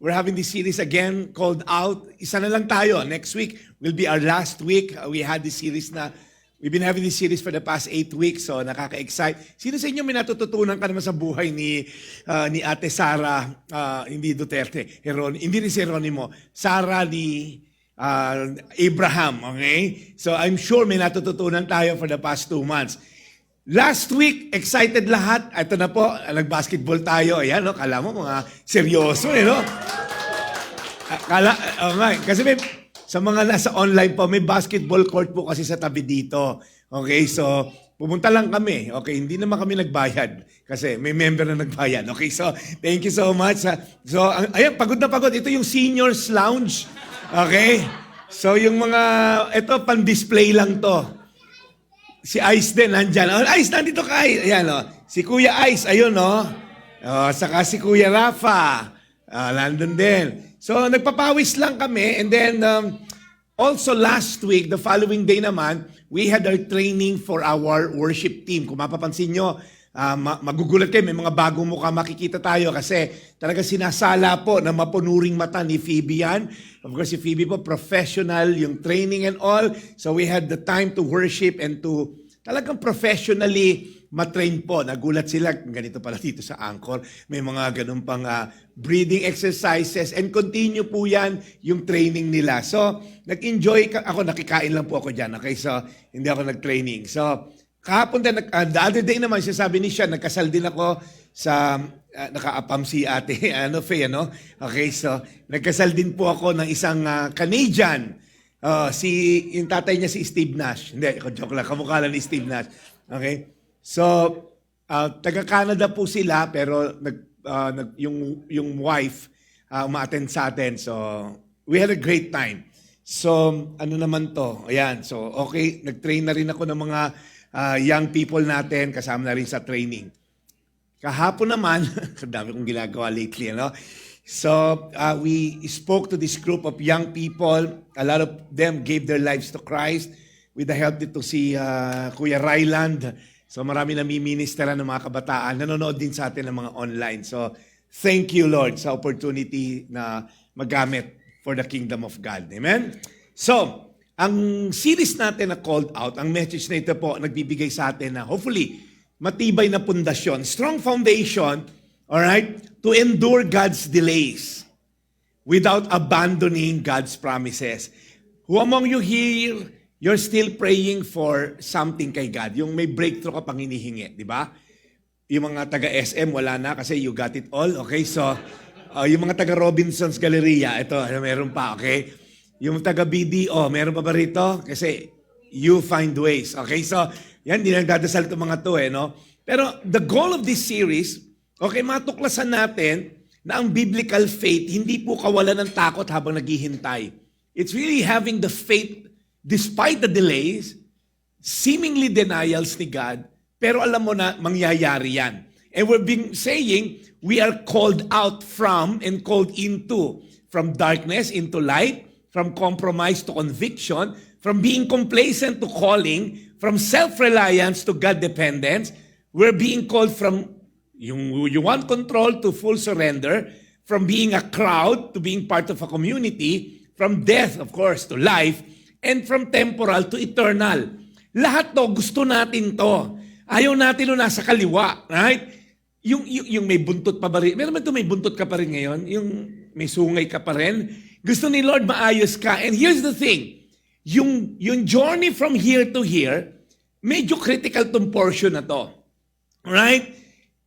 We're having this series again called Out. Isa na lang tayo. Next week will be our last week. We had this series na, we've been having this series for the past 8 weeks, so nakaka-excite. Sino sa inyo may natututunan ka naman sa buhay ni Ate Sara, hindi Duterte, hindi rin si Jeronimo, Sara ni Abraham, okay? So I'm sure may natututunan tayo for the past 2 months. Last week, excited lahat. Ito na po, nag-basketball tayo. Ayan, no? Kala mo mga seryoso, no? Kasi sa mga nasa online po, may basketball court po kasi sa tabi dito. Okay, so pumunta lang kami. Okay, hindi naman kami nagbayad kasi may member na nagbayad. Okay, so thank you so much. So, ayan, pagod na pagod. Ito yung seniors lounge. Okay? So, yung mga, ito, pan-display lang to. Si Ice din, nandyan. Oh, Ice, nandito ka, Ice. Ayan, oh. Si Kuya Ice, ayun, no? Oh, saka si Kuya Rafa. Nandun din. So, nagpapawis lang kami. And then, also last week, the following day naman, we had our training for our worship team. Kung mapapansin nyo, magugulat kayo, may mga bagong mukha makikita tayo kasi talaga sinasala po na mapunuring mata ni Phoebe yan. Of course, si Phoebe po, professional, yung training and all. So we had the time to worship and to talagang professionally matrain po. Nagulat sila, ganito pala dito sa Anchor. May mga ganun pang breathing exercises and continue po yan yung training nila. So, nag-enjoy ako, nakikain lang po ako dyan. Okay, so hindi ako nag-training. So, kahapon din, the other day naman, sabi ni siya, nagkasal din ako sa, naka-apam si ate, Faye, ano? Okay, so, nagkasal din po ako ng isang Canadian. Yung tatay niya si Steve Nash. Hindi, joke lang, kamukha lang ni Steve Nash. Okay? So, taga-Canada po sila, pero yung wife uma-attend sa atin. So, we had a great time. So, ano naman to? Ayan, so, okay, nag-train na rin ako ng mga young people natin, kasama na rin sa training. Kahapon naman, dami kong ginagawa lately, ano? So, we spoke to this group of young people. A lot of them gave their lives to Christ with the help dito si Kuya Ryland. So, marami nami-ministera ng mga kabataan. Nanonood din sa atin ng mga online. So, thank you, Lord, sa opportunity na magamit for the kingdom of God. Amen? So, ang series natin na called out, ang message na ito po, nagbibigay sa atin na hopefully, matibay na pundasyon, strong foundation, alright, to endure God's delays without abandoning God's promises. Who among you here, you're still praying for something kay God? Yung may breakthrough ka pang hinihingi, di ba? Yung mga taga-SM, wala na kasi you got it all, okay? So, yung mga taga-Robinson's Galleria, ito, meron pa, okay? Yung taga-BDO, meron pa ba rito? Kasi you find ways. Okay, so yan, di nagdadasal itong mga to no? Pero the goal of this series, okay, matuklasan natin na ang biblical faith, hindi po kawalan ng takot habang naghihintay. It's really having the faith despite the delays, seemingly denials ni God, pero alam mo na mangyayari yan. And we've been saying, we are called out from and called into, from darkness into light, from compromise to conviction, from being complacent to calling, from self-reliance to God-dependence. We're being called from you want control to full surrender, from being a crowd to being part of a community, from death, of course, to life, and from temporal to eternal. Lahat to, gusto natin to. Ayaw natin no nasa kaliwa, right? Yung may buntot pa ba rin? Meron ba ito may buntot ka pa rin ngayon? Yung may sungay ka pa rin? Gusto ni Lord maayos ka. And here's the thing, yung journey from here to here, medyo critical tong portion na to. Right?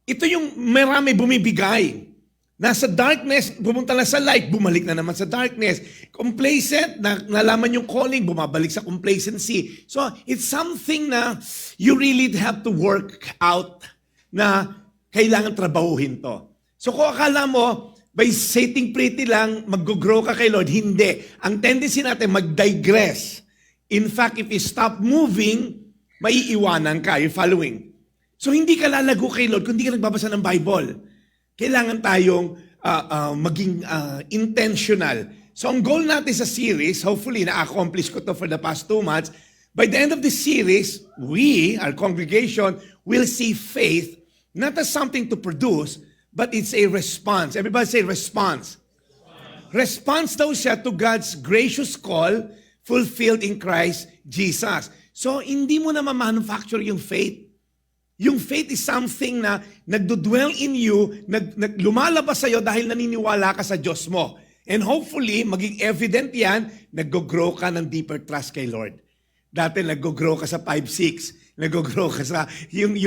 Ito yung marami bumibigay. Nasa darkness, pumunta na sa light, bumalik na naman sa darkness. Complacent, nalaman yung calling, bumabalik sa complacency. So, it's something na you really have to work out na kailangan trabahuhin to. So, kung akala mo, by sitting pretty lang, mag-grow ka kay Lord. Hindi. Ang tendency natin, mag-digress. In fact, if you stop moving, maiiwanan ka. You're following. So, hindi ka lalago kay Lord kung hindi ka nagbabasa ng Bible. Kailangan tayong maging intentional. So, ang goal natin sa series, hopefully, na-accomplish ko to for the past 2 months. By the end of this series, we, our congregation, will see faith not as something to produce, but it's a response. Everybody say response. response daw siya to God's gracious call fulfilled in Christ Jesus. So, hindi mo na ma-manufacture yung faith. Yung faith is something na nagdudwell in you, lumalabas sa'yo dahil naniniwala ka sa Diyos mo. And hopefully, maging evident yan, nag-grow ka ng deeper trust kay Lord. Dati nag-grow ka sa 5-6, nag-grow ka sa yung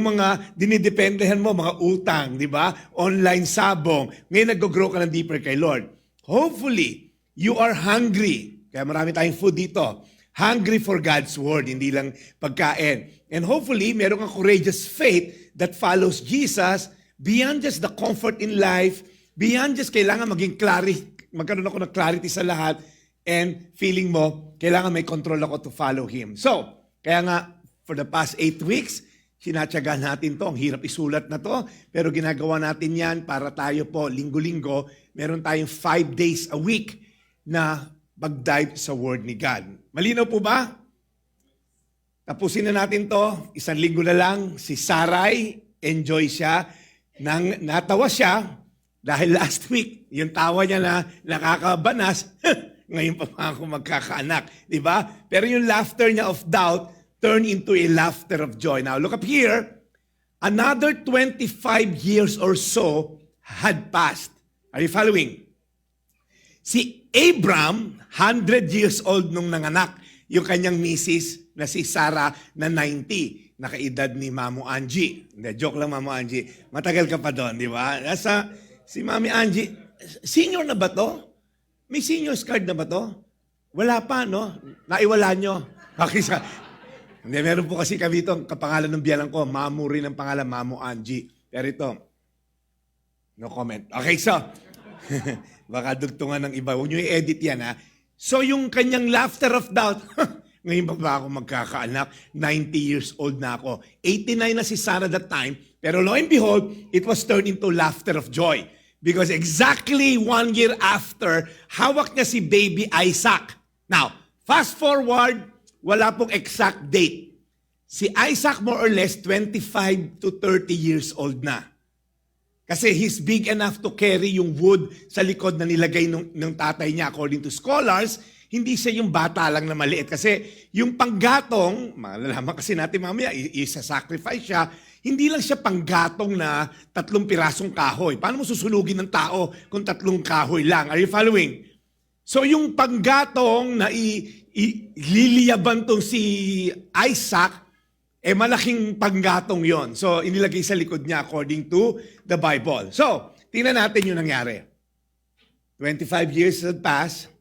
mga dinidependehan mo, mga utang, di ba? Online sabong. Ngayon nag-grow ka ng deeper kay Lord. Hopefully, you are hungry. Kaya marami tayong food dito. Hungry for God's word, hindi lang pagkain. And hopefully, meron kang courageous faith that follows Jesus beyond just the comfort in life, beyond just kailangan magkaroon ako ng clarity sa lahat, and feeling mo, kailangan may control ako to follow Him. So, kaya nga, for the past 8 weeks, sinatsagaan natin to. Ang hirap isulat na to, pero ginagawa natin yan para tayo po, linggo-linggo, meron tayong 5 days a week na mag-dive sa Word ni God. Malinaw po ba? Tapusin na natin to. 1 linggo na lang. Si Sarai, enjoy siya. Natawa siya dahil last week, yung tawa niya na nakakabanas, ngayon pa ako magkakaanak. Diba? Pero yung laughter niya of doubt turned into a laughter of joy. Now, look up here. Another 25 years or so had passed. Are you following? Si Abram, 100 years old nung nanganak, yung kanyang misis na si Sarah na 90, nakaedad ni Mamo Angie. Hindi, joke lang Mamo Angie. Matagal ka pa doon, di ba? Si Mami Angie, senior na ba to? May senior's card na ba to? Wala pa, no? Naiwala nyo. Hindi, meron po kasi kami itong kapangalan ng biyanan ko. Mamo rin ang pangalan, Mamo Angie. Pero ito, no comment. Okay, so, baka dugtungan ng iba. Huwag nyo i-edit yan, ha? So, yung kanyang laughter of doubt, ngayon pa ba ako magkakaanak? 90 years old na ako. 89 na si Sarah that time. Pero lo and behold, it was turned into laughter of joy. Because exactly 1 year after, hawak niya si baby Isaac. Now, fast forward, wala pong exact date. Si Isaac more or less 25 to 30 years old na. Kasi he's big enough to carry yung wood sa likod na nilagay ng tatay niya. According to scholars, hindi siya yung bata lang na maliit. Kasi yung panggatong, malalaman kasi natin mamaya, isa-sacrifice siya, hindi lang siya panggatong na 3 pirasong kahoy. Paano mo susulugin ng tao kung 3 kahoy lang? Are you following? So yung panggatong na liliyaban tong si Isaac, malaking panggatong yon. So, inilagay sa likod niya according to the Bible. So, tingnan natin yung nangyari. 25 years had passed.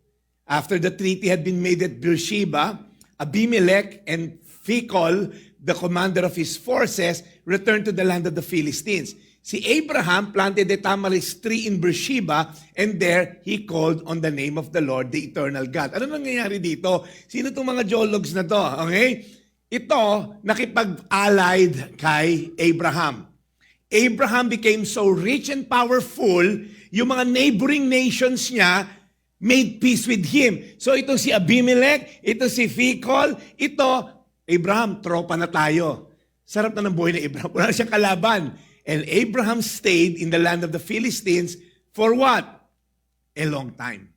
After the treaty had been made at Beersheba, Abimelech and Phicol, the commander of his forces, returned to the land of the Philistines. Si Abraham planted a tamarisk tree in Beersheba, and there he called on the name of the Lord, the eternal God. Ano nangyayari dito? Sino itong mga geologs na to? Okay? Ito, nakipag-allied kay Abraham. Abraham became so rich and powerful, yung mga neighboring nations niya made peace with him. So ito si Abimelech, ito si Phicol, ito, Abraham, tropa na tayo. Sarap na ng buhay ni Abraham. Wala siyang kalaban. And Abraham stayed in the land of the Philistines for what? A long time.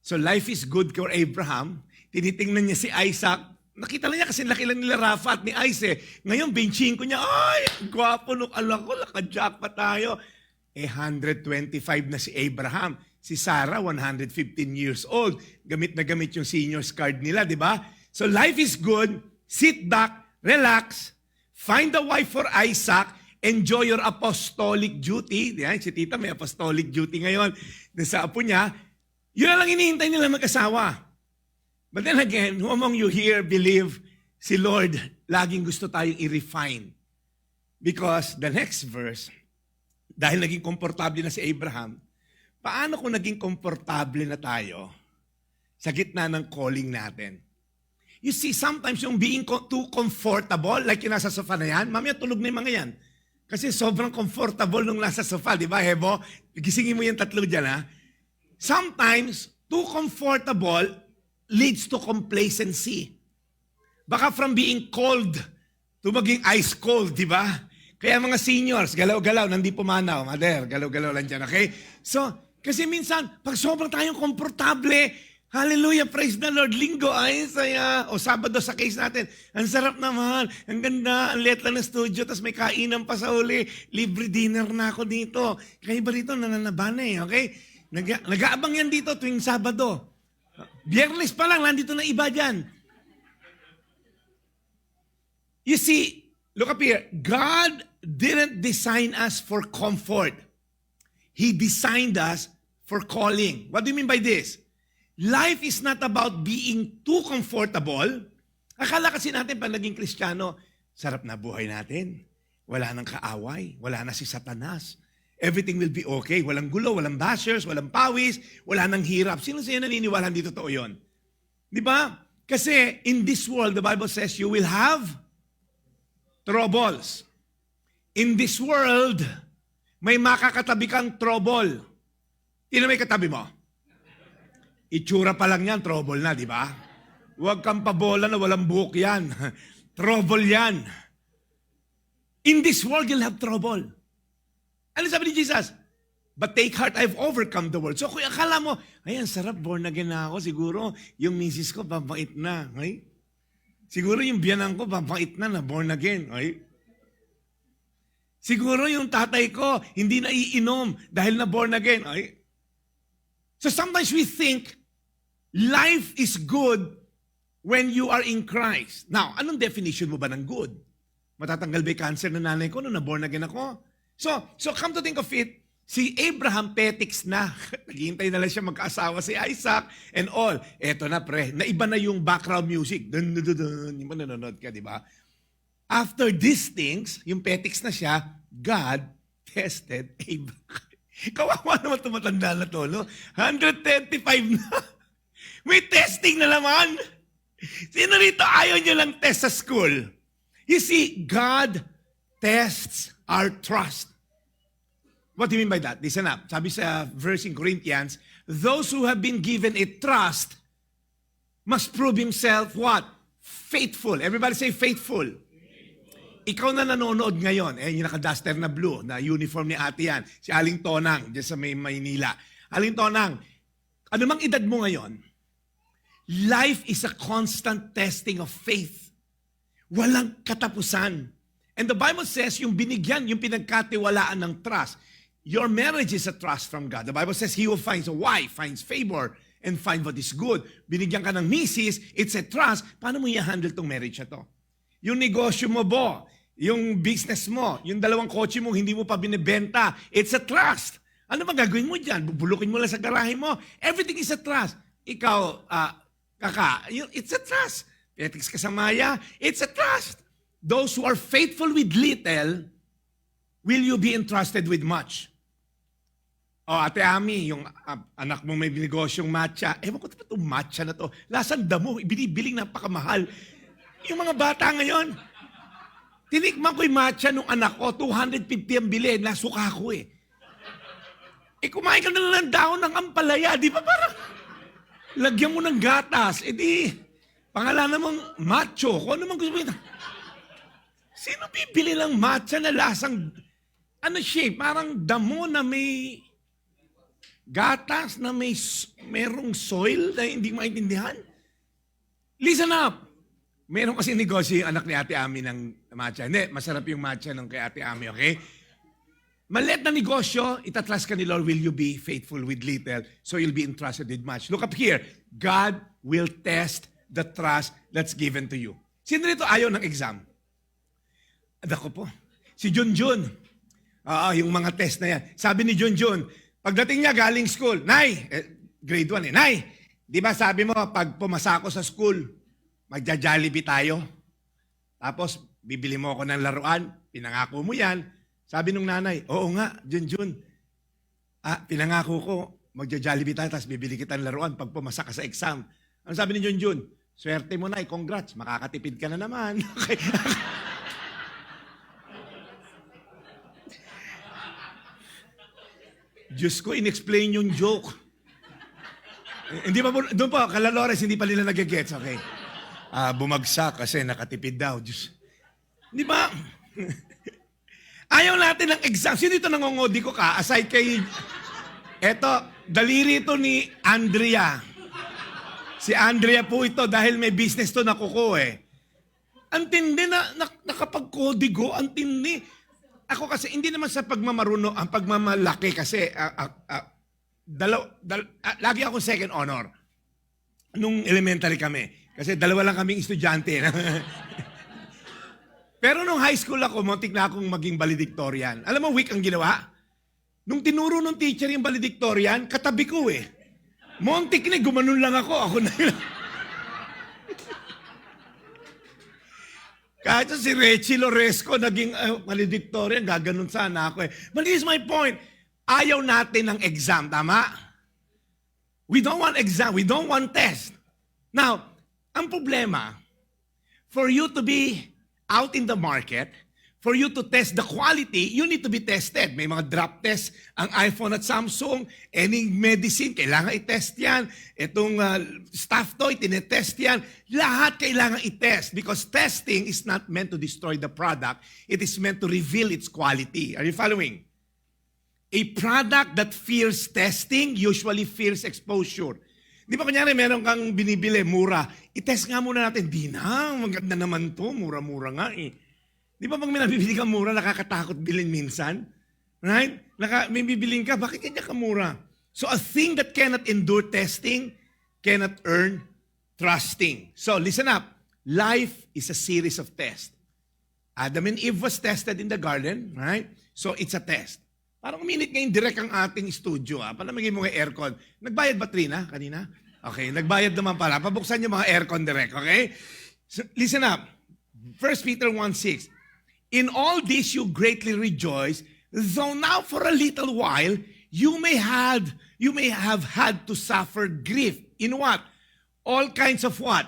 So life is good for Abraham. Tinitingnan niya si Isaac. Nakita lang niya kasi laki lang nila Rafa at ni Ice. Ngayon, benching ko niya, ay, gwapo nung alam ko, naka-jack pa tayo. 125 na si Abraham. Si Sarah, 115 years old. Gamit na gamit yung senior's card nila, di ba? So life is good. Sit back, relax, find a wife for Isaac, enjoy your apostolic duty. Yan, si tita may apostolic duty ngayon. Sa apo niya, yun na lang hinihintay nila mag-asawa. But then again, who among you here believe si Lord laging gusto tayong i-refine? Because the next verse, dahil naging komportable na si Abraham, paano kung naging komportable na tayo sa gitna ng calling natin? You see, sometimes yung being too comfortable, like yung nasa sofa na yan, mamaya tulog na yung mga yan. Kasi sobrang comfortable nung nasa sofa, di ba, Hebo? Gisingin mo yung 3 dyan, ha? Sometimes, too comfortable leads to complacency. Baka from being cold to maging ice cold, di ba? Kaya mga seniors, galaw-galaw, nandi pumanaw, mother, galaw-galaw lang dyan, okay? So, Kasi minsan, pag sobrang tayong komportable, hallelujah, praise the Lord, linggo, ay saya. O Sabado sa case natin, ang sarap naman, ang ganda, ang liit lang ng studio, tapos may kainan pa sa uli, libre dinner na ako dito. Kaya iba rito, nananabana okay? Nag-aabang yan dito tuwing Sabado. Biyernes pa lang, nandito na iba dyan. You see, look up here, God didn't design us for comfort. He designed us for calling. What do you mean by this? Life is not about being too comfortable. Akala kasi natin pag naging Kristiyano, sarap na buhay natin. Wala nang kaaway, wala na si Satanas. Everything will be okay. Walang gulo, walang bashers, walang pawis, wala nang hirap. Sino siya naniniwala hindi totoo yun? Di ba? Kasi in this world, the Bible says you will have troubles. In this world, may makakatabi kang trouble. Sino may katabi mo? Itsura pa lang yan, trouble na, di ba? Huwag kang pabola na walang buhok yan. Trouble yan. In this world, you'll have trouble. Ano sabi ni Jesus? But take heart, I've overcome the world. So kung akala mo, ayan, sarap, born again na ako. Siguro, yung misis ko, pabait na. Okay? Siguro yung biyanan ko, pabait na born again. Okay? Siguro yung tatay ko, hindi na iinom dahil na born again. Okay? So sometimes we think, life is good when you are in Christ. Now, anong definition mo ba ng good? Matatanggal ba yung cancer na nanay ko nung na-born again ako? So come to think of it, si Abraham petics na. Naghihintay na lang siya magkaasawa si Isaac and all. Eto na pre, naiba na yung background music. Dun, dun, dun, dun. Yung nanonood ka, di ba? After these things, yung petics na siya, God tested Abraham. Kawawa naman tumatanda na to, no? 135 na. May testing na naman. Sino rito ayaw nyo lang test sa school? You see, God tests our trust. What do you mean by that? Listen up. Sabi sa verse in Corinthians, those who have been given a trust must prove himself what? Faithful. Everybody say faithful. Ikaw na nanonood ngayon, yung naka-duster na blue, na uniform ni ate yan, si Aling Tonang, dyan sa Maynila. Aling Tonang, ano mang edad mo ngayon, life is a constant testing of faith. Walang katapusan. And the Bible says, yung binigyan, yung pinagkatiwalaan ng trust, your marriage is a trust from God. The Bible says, he who finds a wife finds favor and find what is good. Binigyan ka ng misis, it's a trust. Paano mo i-handle tong marriage na to? Yung negosyo mo bo, yung business mo, yung dalawang kotse mo, hindi mo pa binibenta, it's a trust. Ano ba gagawin mo dyan? Bubulukin mo lang sa garahe mo. Everything is a trust. Ikaw, it's a trust. Petics ka sa Maya, it's a trust. Those who are faithful with little, will you be entrusted with much? Ate Ami, yung anak mo may negosyong matcha. Ewan ko itong matcha na to. Lasang damo, binibiling napakamahal. Yung mga bata ngayon, tinikman ko yung matcha nung anak ko, 250 ang bili, nasuka ko eh. Kumain ka na lang ng dahon ng ampalaya, di ba parang lagyan mo ng gatas, di, pangalan namang macho, kung ano man gusto mo yun. Sino bibili ng matcha na lasang, parang damo na may gatas, na merong soil na hindi maintindihan? Listen up! Meron kasi negosyo yung anak ni Ate Ami ng matcha. Hindi, masarap yung matcha ng kay Ate Ami, okay? Maliit na negosyo, itatrust ka ni Lord, will you be faithful with little, so you'll be entrusted with much. Look up here. God will test the trust that's given to you. Sino rito ayaw ng exam? Ako po. Si Junjun. Yung mga test na yan. Sabi ni Junjun, pagdating niya galing school, Nay, grade 1 Nay, di ba sabi mo, pag pumasa ako sa school, magja-Jollibee tayo. Tapos, bibili mo ako ng laruan. Pinangako mo yan. Sabi nung nanay, oo nga, Junjun. Pinangako ko, magja-Jollibee tayo, tapos bibili kita ng laruan pag pumasa ka sa exam. Ano sabi ni Junjun? Swerte mo na, congrats, makakatipid ka na naman. Okay. Diyos ko, in-explain yung joke. Hindi pa, doon pa, Kalalores, hindi pa nila nag-gets, okay? Bumagsak kasi nakatipid daw. Diyos. Di ba? Ayaw natin ng exam. Sino dito nangongodi ko ka? Aside kay Eto, daliri ito ni Andrea. Si Andrea po ito dahil may business to na kuko eh. Ang tindi na nakapagkodigo, ang tindi. Ako kasi, hindi naman sa pagmamaruno, ang pagmamalaki kasi, lagi ako second honor. Nung elementary kami. Kasi dalawa lang kaming estudyante. Pero nung high school ako, muntik na akong maging valedictorian. Alam mo, week ang ginawa? Nung tinuro ng teacher yung valedictorian, katabi ko eh. Muntik na, gumanon lang ako. Ako na yun. Kahit si Reggie Loresco naging valedictorian, gaganon sana ako eh. But this is my point. Ayaw natin ng exam, tama? We don't want exam. We don't want test. Now, ang problema, for you to be out in the market, for you to test the quality, you need to be tested. May mga drop test ang iPhone at Samsung, any medicine, kailangan i-test yan. Itong stuff toy, tinetest yan. Lahat kailangan i-test because testing is not meant to destroy the product. It is meant to reveal its quality. Are you following? A product that fears testing usually fears exposure. Di ba kunyari meron kang binibili, mura. I-test nga muna natin. Di na, maganda naman to, mura-mura nga eh. Di ba pag may nabibili ka mura, nakakatakot bilhin minsan? Right? May bibiling ka, bakit kanya ka mura? So a thing that cannot endure testing cannot earn trusting. So listen up. Life is a series of tests. Adam and Eve was tested in the garden, right? So it's a test. Parang uminit ngayon direct ang ating studio. Palamagin mo ng aircon. Nagbayad ba, Trina, kanina? Okay, nagbayad naman pala. Pabuksan yung mga aircon direct, okay? So, listen up. 1 Peter 1:6. In all this you greatly rejoice, though now for a little while you may have had to suffer grief. In what? All kinds of what?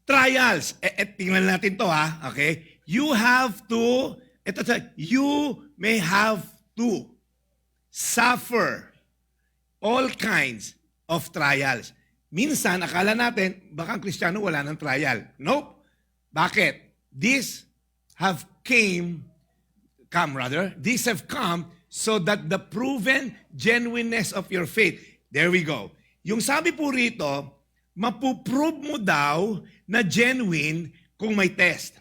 Trials. Tingnan natin to okay? You may have to suffer all kinds of trials. Minsan, akala natin, baka ang Kristiyano wala ng trial. Nope. Bakit? These have come so that the proven genuineness of your faith. There we go. Yung sabi po rito, mapuprove mo daw na genuine kung may test.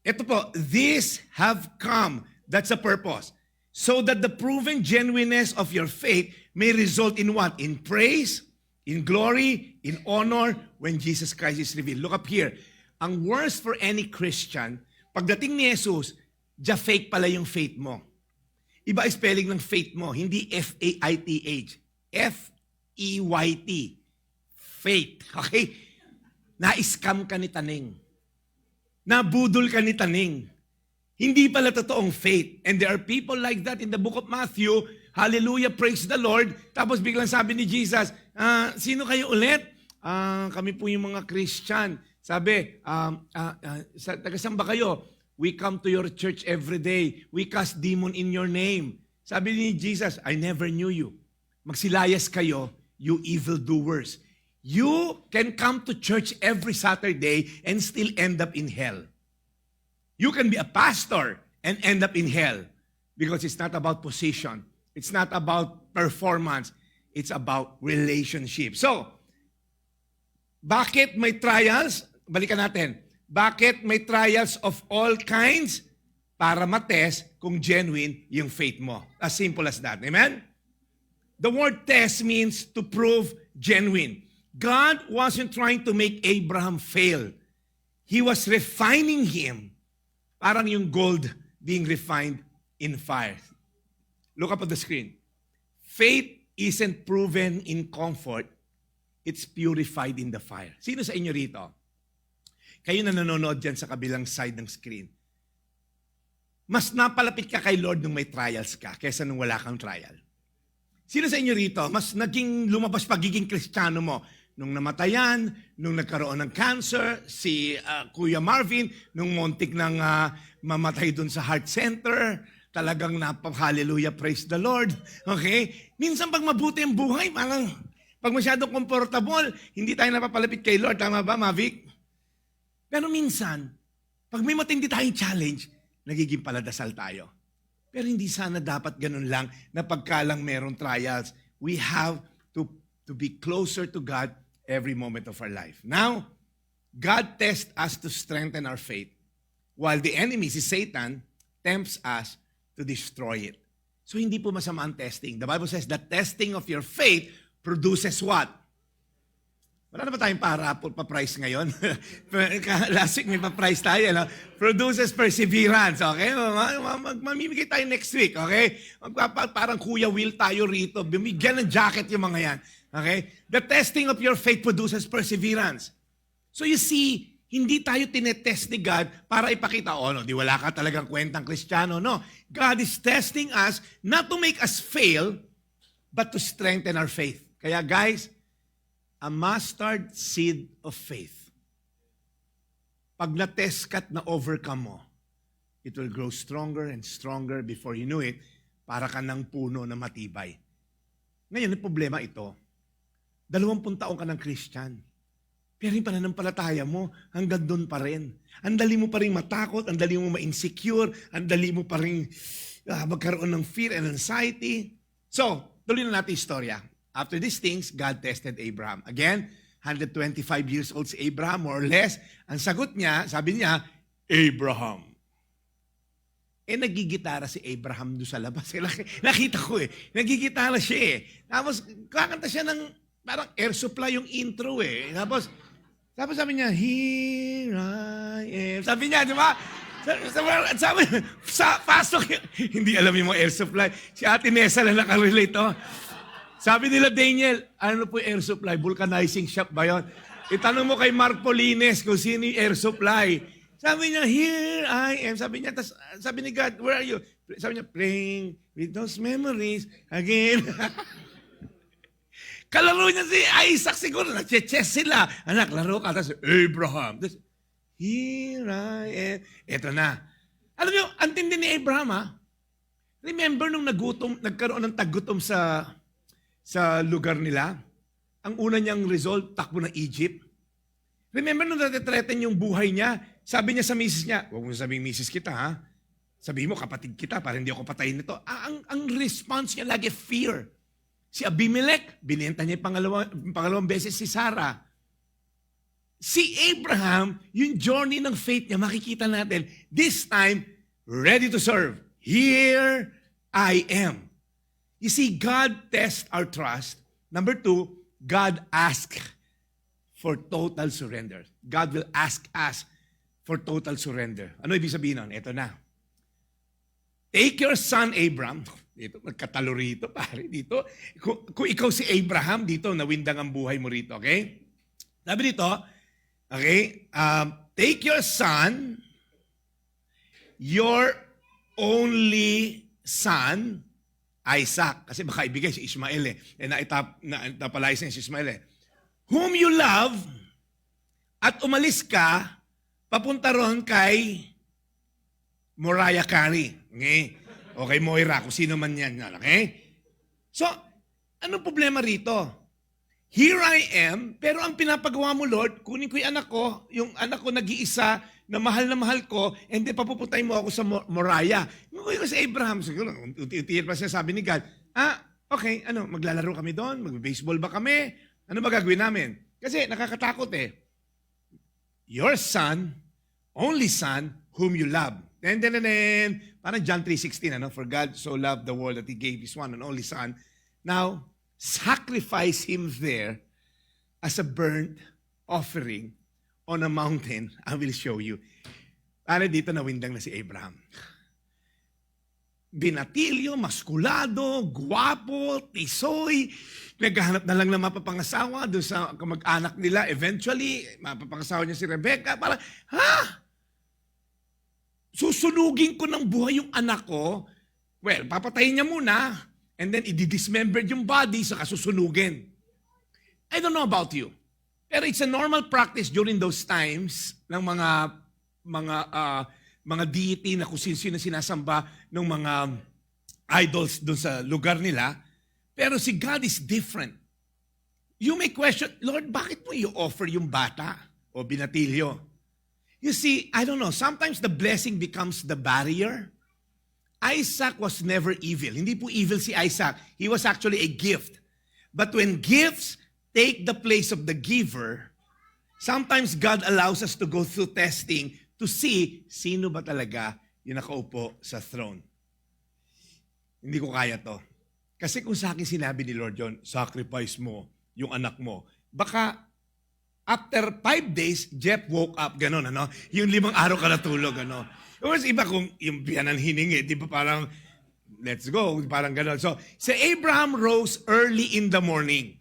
Ito po, these have come. That's the purpose. So that the proven genuineness of your faith may result in what? In praise, in glory, in honor, when Jesus Christ is revealed. Look up here. Ang worst for any Christian, pagdating ni Jesus, fake pala yung faith mo. Iba spelling ng faith mo, hindi F-A-I-T-H. F-E-Y-T. Faith. Okay? Na-scam ka ni Taning. Nabudol ka ni Taning. Hindi pala totoong faith. And there are people like that in the book of Matthew. Hallelujah, praise the Lord. Tapos biglang sabi ni Jesus, sino kayo ulit? Kami po yung mga Christian. Sabi, taga-saan ba kayo? We come to your church every day. We cast demon in your name. Sabi ni Jesus, I never knew you. Magsilayas kayo, you evildoers. You can come to church every Saturday and still end up in hell. You can be a pastor and end up in hell because it's not about position. It's not about performance. It's about relationship. So, bakit may trials? Balikan natin. Bakit may trials of all kinds? Para matest kung genuine yung faith mo. As simple as that. Amen? The word test means to prove genuine. God wasn't trying to make Abraham fail. He was refining him. Parang yung gold being refined in fire. Look up at the screen. Faith isn't proven in comfort. It's purified in the fire. Sino sa inyo rito? Kayo na nanonood dyan sa kabilang side ng screen. Mas napalapit ka kay Lord nung may trials ka kaysa nung wala kang trial. Sino sa inyo rito? Mas naging lumabas pagiging Kristiyano mo nung namatayan, nung nagkaroon ng cancer, si Kuya Marvin, nung muntik nang mamatay dun sa heart center, talagang hallelujah, praise the Lord. Okay? Minsan pag mabuti ang buhay, parang pag masyadong comfortable, hindi tayo napapalapit kay Lord. Tama ba, Mavic? Pero minsan, pag may matindi tayong challenge, nagiging paladasal tayo. Pero hindi sana dapat ganun lang na pagkalang merong trials. We have to be closer to God every moment of our life. Now, God tests us to strengthen our faith, while the enemy, si Satan, tempts us to destroy it. So hindi po masama ang testing. The Bible says the testing of your faith produces what? Wala na ba tayong pa-price ngayon? Last week may pa-price tayo. No? Produces perseverance. Okay? Mamimigay tayo next week. Okay? Parang Kuya Will tayo rito. Bumigyan ng jacket yung mga yan. Okay? The testing of your faith produces perseverance. So you see, hindi tayo tinetest ni God para ipakita, no, di wala ka talagang kwentang Kristiyano. No. God is testing us not to make us fail, but to strengthen our faith. Kaya guys, a mustard seed of faith. Pag na-test ka at na-overcome mo, it will grow stronger and stronger before you know it, para ka ng puno na matibay. Ngayon, yung problema ito, 20 taong ka ng Christian, pero yung pananampalataya mo, hanggang doon pa rin. Ang dali mo pa rin matakot, ang dali mo ma-insecure, ang dali mo pa rin magkaroon ng fear and anxiety. So, tuloy na natin istorya. After these things, God tested Abraham. Again, 125 years old si Abraham, more or less. Ang sagot niya, sabi niya, Abraham. Nagigitara si Abraham doon sa labas. Nakita ko nagigitara siya Tapos, kakanta siya ng parang air supply yung intro Tapos sabi niya, Here I am. Sabi niya, di ba? Sabi, pasok. Hindi alam yung mga air supply. Si Ate Nessa lang nakarelate, Sabi nila, Daniel, ano po yung air supply? Vulcanizing shop ba yun? Itanong mo kay Mark Polines kung sino yung air supply. Sabi niya, Here I am. Sabi niya, sabi ni God, where are you? Sabi niya, praying with those memories again. Kalaro niya si Isaac siguro. Nag-chess sila. Anak, laro ka. Tapos, Abraham. Tapos, Here I am. Eto na. Alam niyo, ang tindi ni Abraham, Remember nung nagkaroon ng taggutom sa lugar nila? Ang una niyang result, takbo ng Egypt. Remember nung natitreten yung buhay niya? Sabi niya sa misis niya, huwag mo sabing misis kita, ha? Sabihin mo, kapatid kita, para hindi ako patayin nito. Ang response niya lagi, fear. Si Abimelech, binenta niya pangalawang beses si Sarah. Si Abraham, yung journey ng faith niya, makikita natin, this time, ready to serve. Here I am. You see, God tests our trust. Number 2, God asks for total surrender. God will ask us for total surrender. Ano ibig sabihin nun? Ito na. Take your son Abraham. Dito, nagkatalo rito, pare. Dito, kung ikaw si Abraham, dito, nawindang ang buhay mo rito, okay? Sabi dito, okay, take your son, your only son, Isaac, kasi baka ibigay si Ismael naitapalay siya si Ismael whom you love, at umalis ka, papunta ron kay Moriah Carey. Okay? O kay Moira, kung sino man yan. Okay? So, ano problema rito? Here I am, pero ang pinapagawa mo, Lord, kunin ko yung anak ko nag-iisa, na mahal ko, and then papupuntahin mo ako sa Moriah. Ngayon ko sa Abraham, siguro, unti-unti pa siya sabi ni God, okay, maglalaro kami doon? Mag-baseball ba kami? Ano ba gagawin namin? Kasi nakakatakot Your son, only son, whom you love. Then, parang John 3:16, for God so loved the world that He gave His one and only son. Now, sacrifice Him there as a burnt offering on a mountain, I will show you. Para dito nawindang na si Abraham. Binatilyo, maskulado, guwapo, tisoy, naghahanap na lang na mapapangasawa doon sa kamag-anak nila. Eventually, mapapangasawa niya si Rebecca. Parang, susunugin ko ng buhay yung anak ko. Well, papatayin niya muna, and then i-dismembered yung body, saka susunugin. I don't know about you. Pero it's a normal practice during those times ng mga deity na kung sino sinasamba ng mga idols doon sa lugar nila. Pero si God is different. You may question, Lord, bakit mo i-offer yung bata o binatilyo? You see, I don't know, sometimes the blessing becomes the barrier. Isaac was never evil. Hindi po evil si Isaac. He was actually a gift. But when gifts take the place of the giver, sometimes God allows us to go through testing to see sino ba talaga yung nakaupo sa throne. Hindi ko kaya to. Kasi kung sa akin sinabi ni Lord John, sacrifice mo yung anak mo. Baka after 5 days, Jeff woke up, gano'n, ano? Yung 5 araw ka natulog, ano? Or iba kung yung biyanan hiningi, di ba parang, let's go, parang gano'n. So, si Abraham rose early in the morning.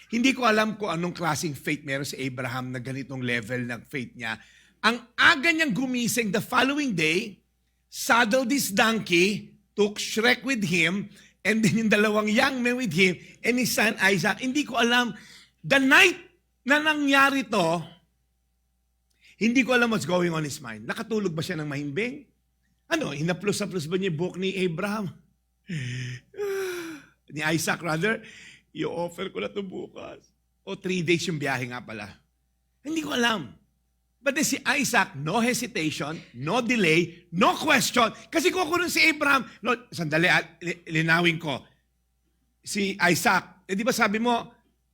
Hindi ko alam kung anong klaseng faith meron si Abraham na ganitong level ng faith niya. Ang aga niyang gumising the following day, saddled his donkey, took Shrek with him, and then yung 2 young men with him, and his son Isaac. Hindi ko alam, the night na nangyari to, hindi ko alam what's going on his mind. Nakatulog ba siya ng mahimbing? Ano, hinaplos-haplos ba niya yung buhok ni Abraham? Ni Isaac rather? I-offer ko na ito bukas. O 3 days yung biyahe nga pala. Hindi ko alam. But then si Isaac, no hesitation, no delay, no question. Kasi kung ako nun si Abraham, no, sandali, linawin ko. Si Isaac, di ba sabi mo,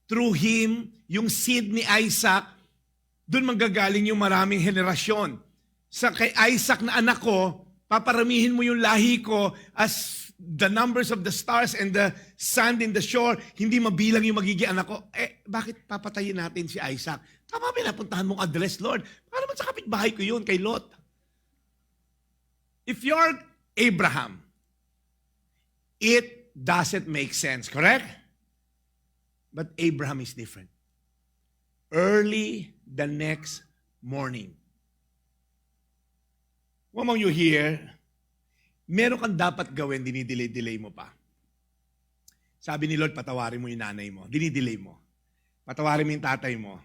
through him, yung seed ni Isaac, doon manggagaling yung maraming henerasyon. Sa kay Isaac na anak ko, paparamihin mo yung lahi ko as the numbers of the stars and the sand in the shore, hindi mabilang yung magiging anak ko. Bakit papatayin natin si Isaac? Tama, pinapuntahan mong address, Lord. Para naman sa kapitbahay ko yun, kay Lot. If you're Abraham, it doesn't make sense, correct? But Abraham is different. Early the next morning. What among you here, meron kang dapat gawin, dinidelay-delay mo pa. Sabi ni Lord, patawarin mo yung nanay mo. Dinidelay mo. Patawarin mo yung tatay mo.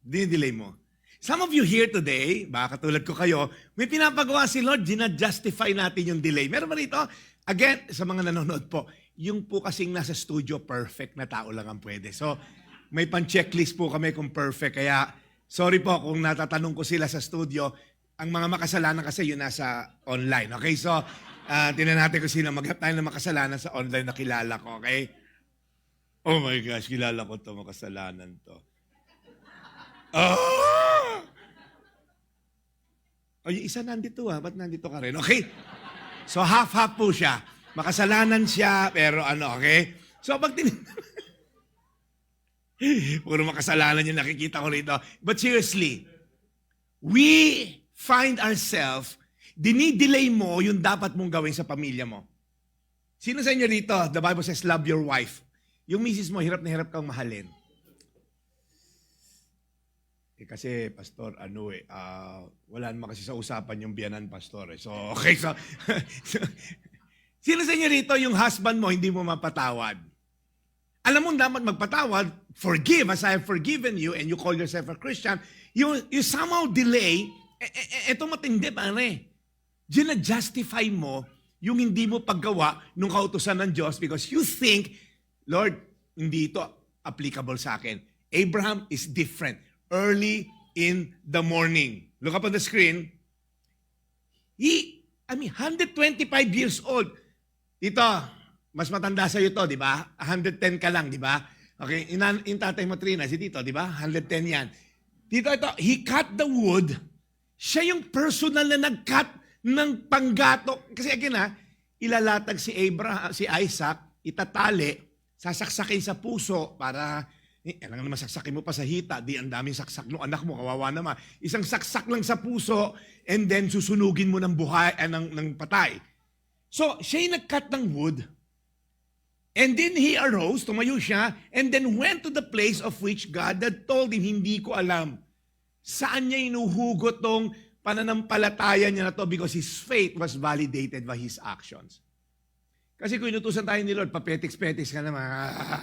Dinidelay mo. Some of you here today, baka katulad ko kayo, may pinapagawa si Lord, ginadjustify natin yung delay. Meron ba rito? Again, sa mga nanonood po, yung po kasing nasa studio, perfect na tao lang ang pwede. So, may pan-checklist po kami kung perfect. Kaya, sorry po kung natatanong ko sila sa studio. Ang mga makasalanan kasi yun nasa online. Okay, so, tinan natin kung sino maghanap tayo ng makasalanan sa online na kilala ko. Okay? Oh my gosh, kilala ko to, makasalanan to. Oh! Oh, yung isa nandito ba't nandito ka rin? Okay? So, half-half po siya. Makasalanan siya, pero okay? So, pag puro makasalanan yung nakikita ko rito. But seriously, we find ourselves, dinidelay mo yung dapat mong gawin sa pamilya mo. Sino sa inyo rito, the Bible says, love your wife. Yung misis mo, hirap na hirap kang mahalin. Kasi, Pastor, wala naman kasi sa usapan yung biyanan, Pastor. So, okay, so, sino sa inyo rito, yung husband mo, hindi mo mapatawad? Alam mo, dapat magpatawad, forgive as I have forgiven you, and you call yourself a Christian, you somehow delay, eto matindi, pare. Gina-justify mo yung hindi mo paggawa ng kautusan ng Diyos because you think, Lord, hindi ito applicable sa akin. Abraham is different. Early in the morning. Look up on the screen. 125 years old. Ito, mas matanda sa iyo to, di ba? 110 ka lang, di ba? Okay, yung tatay mo, Trina, si Tito, di ba? 110 yan. Dito, ito, he cut the wood. Siya yung personal na nag-cut ng panggatok. Kasi again, ilalatag si Isaac, itatali, sasaksakin sa puso para, alam naman, saksakin mo pa sa hita, di ang daming saksak ng anak mo, kawawa naman. Isang saksak lang sa puso, and then susunugin mo ng buhay, ng patay. So, siya yung nag-cut ng wood, and then he arose, tumayo siya, and then went to the place of which God had told him, hindi ko alam. Saan niya inuhugot tong pananampalataya niya na to because his faith was validated by his actions. Kasi kung inutusan tayo ni Lord, papetiks-petiks ka naman,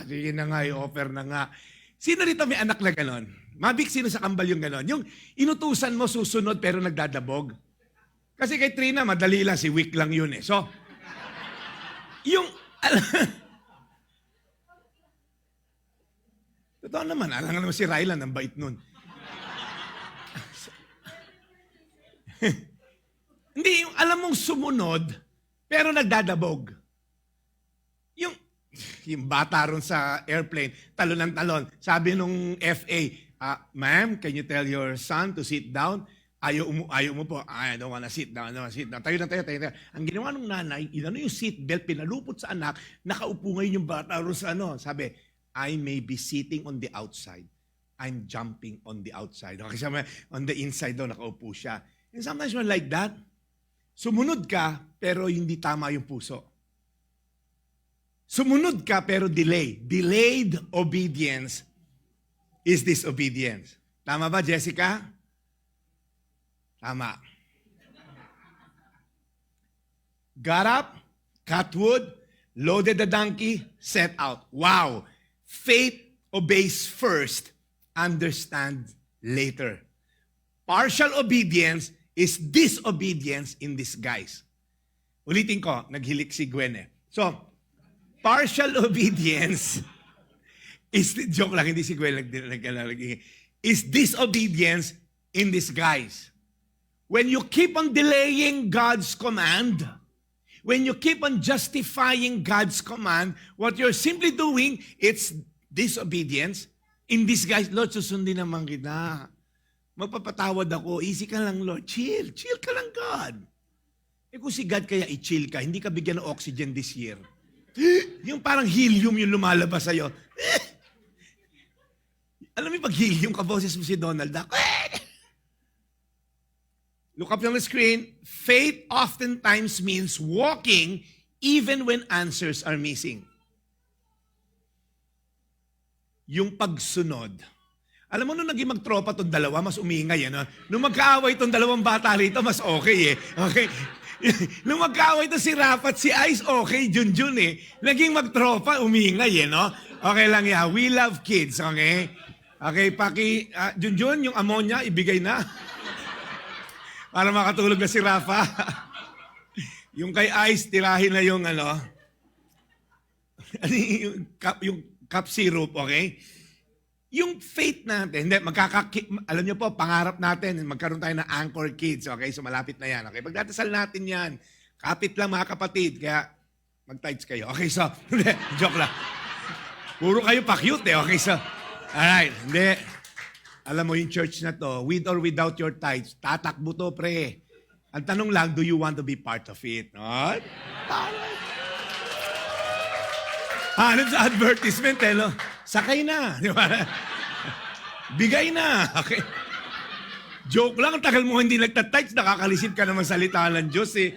sige na nga, i-offer na nga. Sino rito may anak na ganon? Mabik, sino sa kambal yung ganon? Yung inutusan mo susunod pero nagdadabog. Kasi kay Trina, madali lang, si week lang yun eh. So, yung, totoo naman, alam nga naman si Rylan, ang bait nun. Hindi, yung alam mong sumunod, pero nagdadabog. Yung, yung bata ron sa airplane, talon ng talon. Sabi nung FA, ma'am, can you tell your son to sit down? Ayaw mo po. I don't wanna sit down. Tayo na tayo. Ang ginawa ng nanay, inano yung seatbelt, pinalupot sa anak, nakaupo ngayon yung bata ron sa ano. Sabi, I may be sitting on the outside. I'm jumping on the outside. Okay, sabi, on the inside daw, nakaupo siya. And sometimes when like that, sumunod ka, pero hindi tama yung puso. Sumunod ka, pero delay. Delayed obedience is disobedience. Tama ba, Jessica? Tama. Got up, cut wood, loaded the donkey, set out. Wow! Faith obeys first, understand later. Partial obedience is disobedience in disguise. Ulitin ko, naghilik si Gwen eh. So, partial obedience is, joke lang, hindi si Gwen is disobedience in disguise. When you keep on delaying God's command, when you keep on justifying God's command, what you're simply doing, it's disobedience in disguise. Lord, susundin naman kita. Magpapatawad ako. Easy ka lang, Lord. Chill. Chill ka lang, God. Eh kung si God kaya i-chill ka, hindi ka bigyan ng oxygen this year. Yung parang helium yung lumalabas sa'yo. Alam mo pag helium ka, boses mo si Donald Duck. Look up on the screen. Faith oftentimes means walking even when answers are missing. Yung pagsunod. Alam mo, nung naging magtropa itong dalawa, mas umingay. Ano? Nung magkaaway itong dalawang bata rito, mas okay eh. Okay? Nung magkaaway ito si Rafa at si Ice, okay, Junjun eh. Naging magtropa, umingay eh, no? Okay lang yan. We love kids, okay? Okay, Junjun, yung ammonia, ibigay na. Para makatulog na si Rafa. Yung kay Ice, tirahin na yung yung cup syrup, okay? Yung faith natin, hindi, alam niyo po, pangarap natin, magkaroon tayo ng anchor kids, okay? So malapit na yan, okay? Pagdadasal natin yan, kapit lang mga kapatid, kaya mag-tights kayo. Okay, so, joke lang. Puro kayo pa-cute eh, okay? So, alright, hindi. Alam mo yung church na to, with or without your tithes, tatakbo to, pre. Ang tanong lang, do you want to be part of it? No? Hanap sa advertisement, eh, no? Sakay na. Di ba? Bigay na. Okay. Joke lang, tagal mo hindi nagtatights, nakakalisip ka naman salita ng Diyos, eh.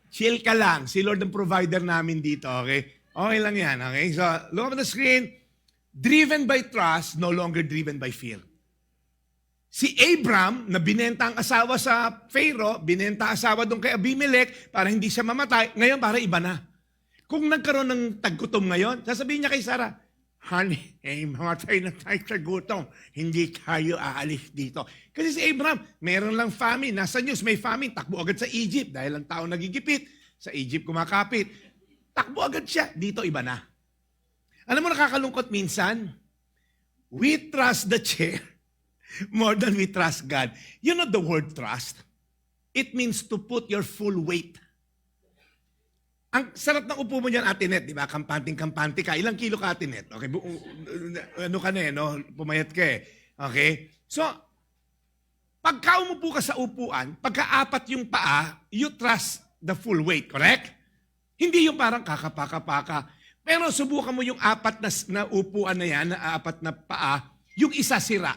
Chill ka lang. Si Lord ang provider namin dito, okay? Okay lang yan, okay? So, look up on the screen. Driven by trust, no longer driven by fear. Si Abram, na binenta ang asawa sa Pharaoh, binenta asawa doon kay Abimelech para hindi siya mamatay, ngayon para iba na. Kung nagkaroon ng taggutom ngayon, sasabihin niya kay Sarah, honey, mamatay na tayo sa gutom. Hindi tayo aalis dito. Kasi si Abram, meron lang famine. Nasa news, may famine. Takbo agad sa Egypt dahil ang tao nagigipit. Sa Egypt kumakapit. Takbo agad siya. Dito iba na. Alam mo, nakakalungkot minsan, we trust the chair more than we trust God. You know the word trust? It means to put your full weight. Ang sarap ng upo mo dyan, Ate Net, di ba? Kampanting-kampante ka. Ilang kilo ka, Ate Net? Okay, ano ka na eh, no? Pumayat ka eh. Okay? So, pagka umupo ka sa upuan, pagka-apat yung paa, you trust the full weight, correct? Hindi yung parang kakapaka-paka. Pero subukan mo yung apat na upuan na yan, na apat na paa, yung isa sira.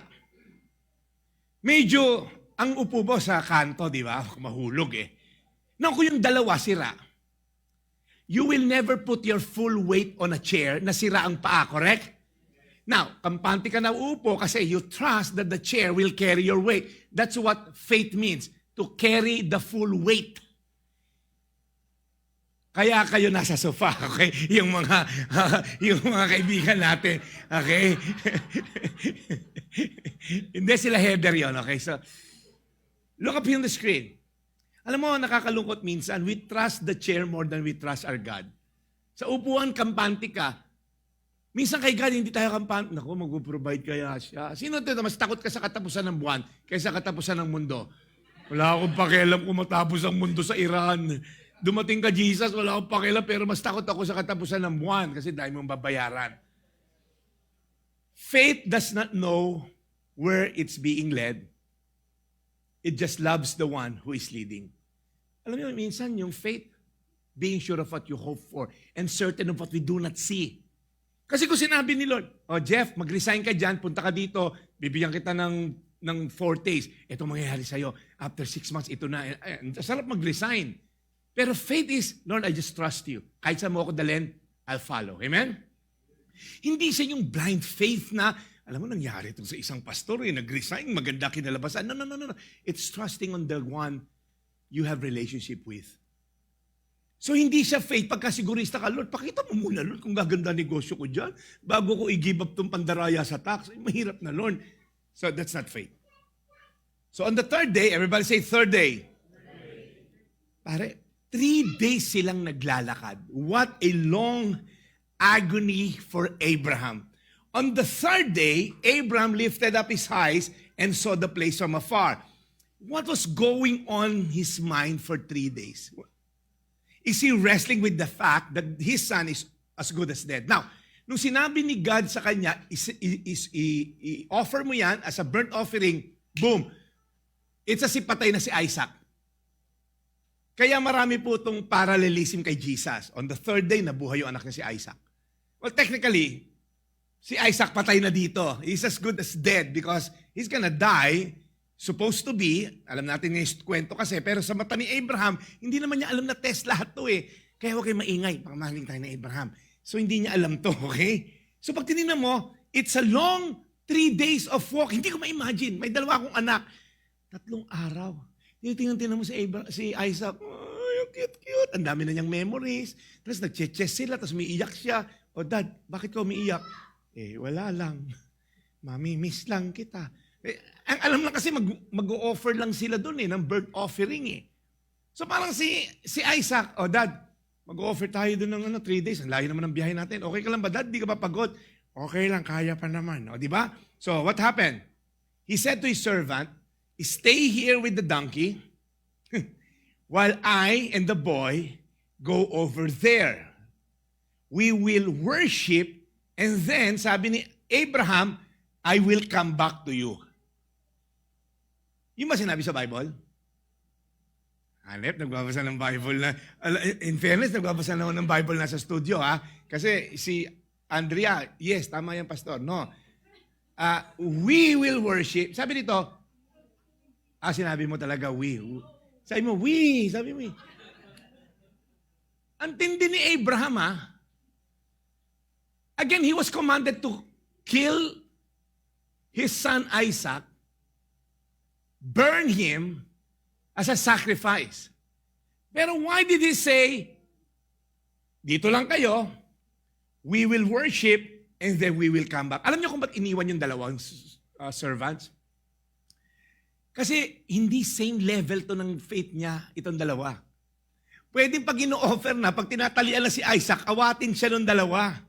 Medyo, ang upo mo sa kanto, di ba? Mahulog eh. Now, kung yung dalawa sira, you will never put your full weight on a chair na sira ang paa, correct? Now, kampante ka na uupo kasi you trust that the chair will carry your weight. That's what faith means, to carry the full weight. Kaya kayo nasa sofa, okay? Yung mga kaibigan natin, okay? Hindi sila header yon, okay? So, look up here on the screen. Alam mo, nakakalungkot minsan, we trust the chair more than we trust our God. Sa upuan, kampante ka. Minsan kay God, hindi tayo kampante. Naku, mag-provide kaya siya. Sino ito? Mas takot ka sa katapusan ng buwan kaysa katapusan ng mundo. Wala akong pakialam kung matapos ang mundo sa Iran. Dumating ka, Jesus, wala akong pakialam, pero mas takot ako sa katapusan ng buwan kasi dahil mong babayaran. Faith does not know where it's being led. It just loves the one who is leading. Alam niyo, minsan yung faith, being sure of what you hope for and certain of what we do not see. Kasi kung sinabi ni Lord, oh Jeff, mag-resign ka dyan, punta ka dito, bibigyan kita ng 4 days. Ito mangyayari sa'yo. After 6 months, ito na. Sarap mag-resign. Pero faith is, Lord, I just trust you. Kahit saan mo ako dalhin, I'll follow. Amen? Hindi siya yung blind faith na, alam mo, nangyari ito sa isang pastor, nag-resign, maganda kinalabasan. No. It's trusting on the one you have relationship with. So hindi siya faith pagkasigurista ka, Lord, pakita mo muna, Lord, kung gaganda negosyo ko dyan, bago ko i-give up tong pandaraya sa tax. Ay, mahirap na, Lord. So that's not faith. So on the third day, everybody say third day. Pare, 3 days silang naglalakad. What a long agony for Abraham. On the third day, Abraham lifted up his eyes and saw the place from afar. What was going on in his mind for 3 days? Is he wrestling with the fact that his son is as good as dead? Now, nung sinabi ni God sa kanya, i-offer mo yan as a burnt offering, boom, it's as if patay na si Isaac. Kaya marami po itong parallelism kay Jesus. On the third day, nabuhay yung anak niya si Isaac. Well, technically, si Isaac patay na dito. He's as good as dead because he's gonna die. Supposed to be, alam natin yung kwento kasi, pero sa mata ni Abraham, hindi naman niya alam na test lahat to eh. Kaya huwag kayo maingay, pakamahaling tayo na Abraham. So hindi niya alam to, okay? So pag tinignan mo, it's a long 3 days of walk. Hindi ko ma-imagine, may 2 akong anak. 3 araw. Tinitingnan mo si Isaac, oh, cute. Ang dami na niyang memories. Tapos nag-chess sila, tapos umiiyak siya. O Dad, bakit ka umiiyak? Eh, wala lang. Mami, miss lang kita. Ang alam lang kasi mag-o-offer lang sila doon ng birth offering eh. So parang si Isaac, Dad, mag-o-offer tayo doon ng 3 days. Ang layo naman ng biyahe natin. Okay ka lang ba, Dad? Di ka ba pagod? Okay lang, kaya pa naman. Di ba? So what happened? He said to his servant, stay here with the donkey while I and the boy go over there. We will worship and then, sabi ni Abraham, I will come back to you. Yung ba sinabi sa Bible? Hanep, nagbabasa ng Bible na. In fairness, nagbabasa na ng Bible na sa studio, ha? Kasi si Andrea, yes, tama yan, Pastor. No. We will worship. Sabi nito, sinabi mo talaga, we. Sabi mo, we. Sabi mo, we. Ang tindi ni Abraham, ha? Again, he was commanded to kill his son Isaac, burn him as a sacrifice. Pero why did he say, dito lang kayo, we will worship and then we will come back? Alam niyo kung ba't iniwan yung 2 servants? Kasi hindi same level to ng faith niya, itong 2. Pwedeng pag ino-offer na, pag tinatalian na si Isaac, awatin siya ng 2.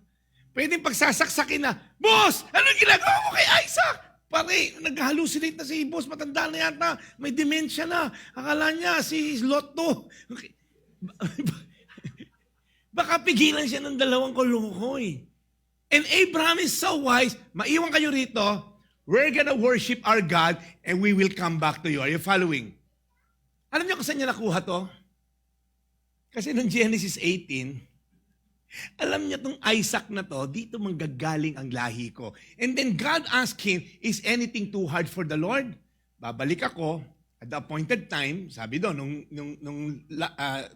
Pwedeng pagsasaksakin na, Boss, anong ginagawa mo kay Isaac? Pare, nag-hallucinate na si boss, matanda na yata, may dementia na. Akala niya si Lotto. Okay. Baka pigilan siya ng 2 kolokoy. And Abraham is so wise, maiwan kayo rito, we're gonna worship our God and we will come back to you. Are you following? Alam niyo kung saan niya nakuha to? Kasi noong Genesis 18, alam niya tong Isaac na to, dito manggagaling ang lahi ko. And then God asked him, is anything too hard for the Lord? Babalik ako at the appointed time, sabi doon, nung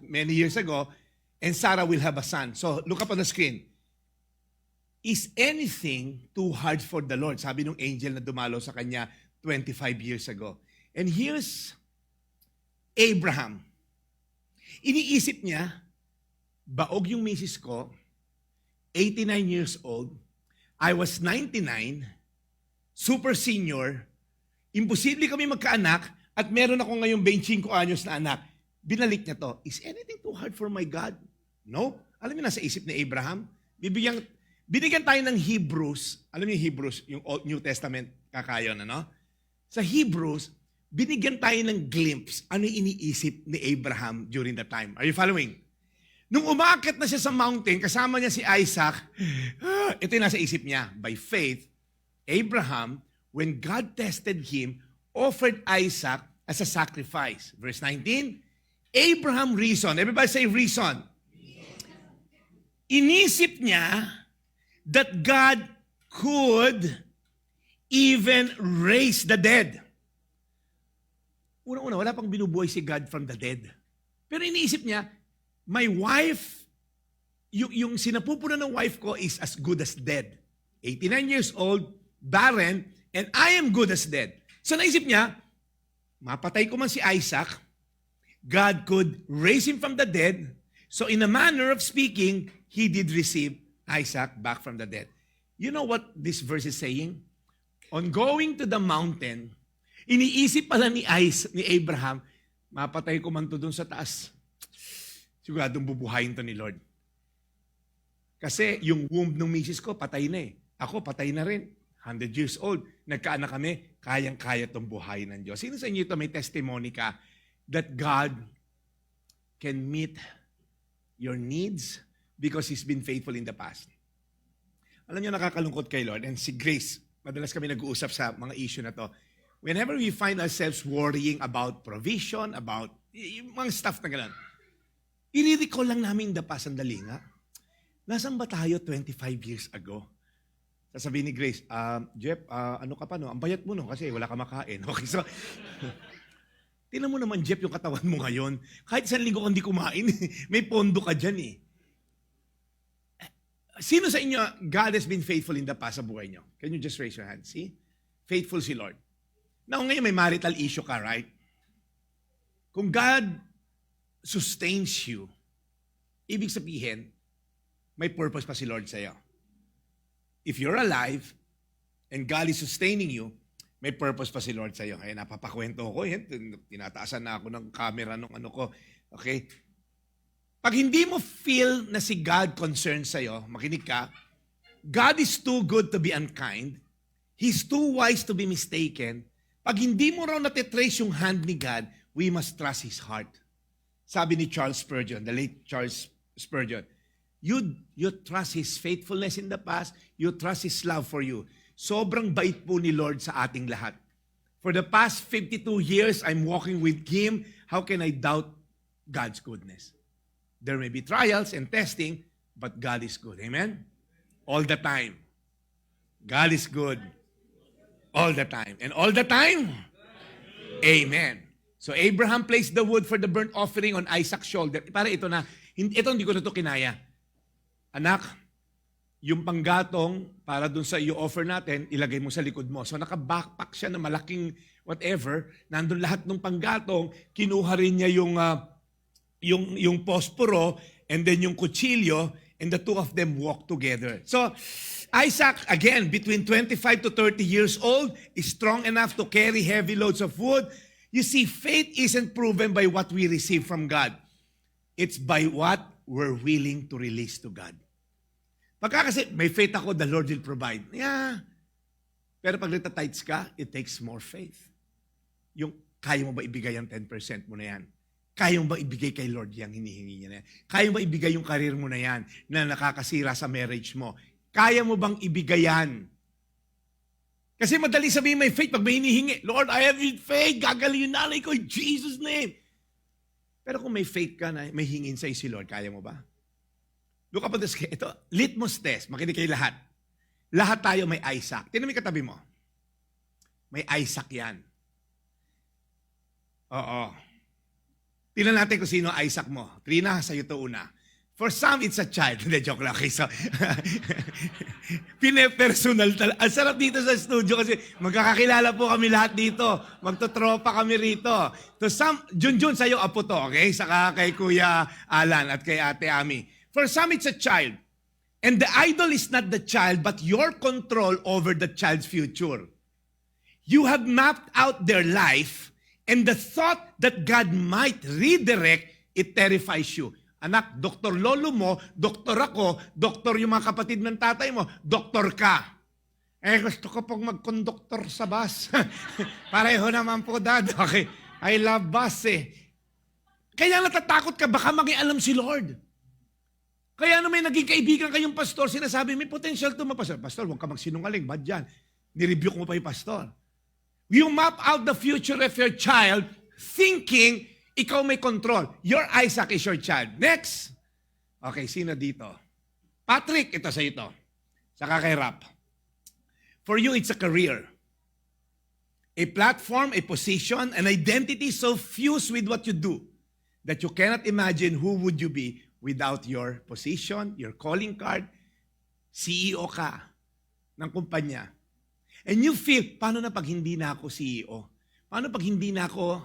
many years ago, and Sarah will have a son. So look up on the screen. Is anything too hard for the Lord? Sabi nung angel na dumalo sa kanya 25 years ago. And here's Abraham. Iniisip niya, baog yung misis ko, 89 years old, I was 99, super senior, imposible kami magkaanak, at meron ako ngayong 25 anyos na anak. Binalik niya to, is anything too hard for my God? No. Alam niyo, nasa isip ni Abraham, binigyan tayo ng Hebrews, alam niyo Hebrews, yung New Testament kakayon, ano? Sa Hebrews, binigyan tayo ng glimpse ano yung iniisip ni Abraham during that time. Are you following? Nung umakit na siya sa mountain, kasama niya si Isaac, ito yung nasa isip niya. By faith, Abraham, when God tested him, offered Isaac as a sacrifice. Verse 19, Abraham reasoned. Everybody say reason. Inisip niya that God could even raise the dead. Una-una, wala pang binubuhay si God from the dead. Pero iniisip niya, my wife, yung sinapupunan ng wife ko is as good as dead. 89 years old, barren, and I am good as dead. So naisip niya, mapatay ko man si Isaac, God could raise him from the dead. So in a manner of speaking, he did receive Isaac back from the dead. You know what this verse is saying? On going to the mountain, iniisip pala ni Abraham, mapatay ko man to dun sa taas. Siguradong bubuhayin to ni Lord. Kasi yung womb ng misis ko, patay na eh. Ako, patay na rin. 100 years old. Nagkaanak kami, kayang-kaya itong buhayin ng Diyos. Sino sa inyo ito may testimony ka that God can meet your needs because He's been faithful in the past? Alam niyo, nakakalungkot kay Lord. And si Grace, madalas kami nag-uusap sa mga issue na to. Whenever we find ourselves worrying about provision, about yung mga stuff na gano'n, i-recall lang namin the past. Sandali nga. Nasaan ba tayo 25 years ago? Sasabihin ni Grace, Jeff, ano ka pa no? Ang bayat mo no kasi wala ka makain. Okay, so, tingnan mo naman Jeff yung katawan mo ngayon. Kahit isang linggo kang di kumain, may pondo ka dyan eh. Sino sa inyo, God has been faithful in the past sa buhay nyo? Can you just raise your hand? See? Faithful si Lord. Now, ngayon may marital issue ka, right? Kung God sustains you, ibig sabihin, may purpose pa si Lord sa'yo. If you're alive, and God is sustaining you, may purpose pa si Lord sa'yo. Kaya napapakwento ko, tinataasan na ako ng camera ng ano ko. Okay? Pag hindi mo feel na si God concerned sa'yo, makinig ka, God is too good to be unkind. He's too wise to be mistaken. Pag hindi mo raw natitrace yung hand ni God, we must trust His heart. Sabi ni Charles Spurgeon, the late Charles Spurgeon, you trust His faithfulness in the past, you trust His love for you. Sobrang bait po ni Lord sa ating lahat. For the past 52 years, I'm walking with Him. How can I doubt God's goodness? There may be trials and testing, but God is good. Amen? All the time. God is good. All the time. And all the time? Amen. So Abraham placed the wood for the burnt offering on Isaac's shoulder. Para ito na, ito hindi ko na ito kinaya. Anak, yung panggatong para dun sa i-offer natin, ilagay mo sa likod mo. So naka-backpack siya na malaking whatever, nandun lahat ng panggatong, kinuha rin niya yung posporo, and then yung kutsilyo, and the two of them walk together. So, Isaac, again, between 25 to 30 years old, is strong enough to carry heavy loads of wood. You see, faith isn't proven by what we receive from God. It's by what we're willing to release to God. Pagka kasi may faith ako, the Lord will provide. Yeah. Pero pag nagtatites ka, it takes more faith. Yung kaya mo ba ibigay ang 10% mo na yan? Kaya mo ba ibigay kay Lord yung hinihingi niya na yan? Kaya mo ba ibigay yung karir mo na yan na nakakasira sa marriage mo? Kaya mo bang ibigay yan? Kasi madali sabihin may faith pag may hinihingi. Lord, I have faith. Gagalingin yung nanay ko in Jesus' name. Pero kung may faith ka na may hingin sa'yo si Lord, kaya mo ba? Look up at this. Ito, litmus test. Makinig kayo lahat. Lahat tayo may Isaac. Tingnan mo yung katabi mo. May Isaac yan. Oo. Tingnan natin kung sino Isaac mo. Trina, sa'yo to una. For some, it's a child. Hindi, joke lang. Okay, so, pine-personal talaga. Ang sarap dito sa studio kasi magkakakilala po kami lahat dito. Magtotropa kami rito. To some, Junjun, sa'yo apo to, okay? Saka kay Kuya Alan at kay Ate Ami. For some, it's a child. And the idol is not the child, but your control over the child's future. You have mapped out their life, and the thought that God might redirect, it terrifies you. Anak, doktor lolo mo, doktor ako, doktor yung mga kapatid ng tatay mo, doktor ka. Gusto ko pong mag-conductor sa bus. Pareho naman po, Dad. Okay. I love bus eh. Kaya natatakot ka, baka mag-ialam si Lord. Kaya may naging kaibigan kayong pastor, sinasabi, may potential to mapastor. Pastor, huwag ka magsinungaling. Bad yan. Nirebuke mo pa yung pastor. You map out the future of your child thinking ikaw may control. Your Isaac is your child. Next. Okay, sino dito? Patrick, ito sa ito. Saka kay Rap. For you, it's a career. A platform, a position, an identity so fused with what you do that you cannot imagine who would you be without your position, your calling card. CEO ka ng kumpanya. And you feel, paano na pag hindi na ako CEO? Paano pag hindi na ako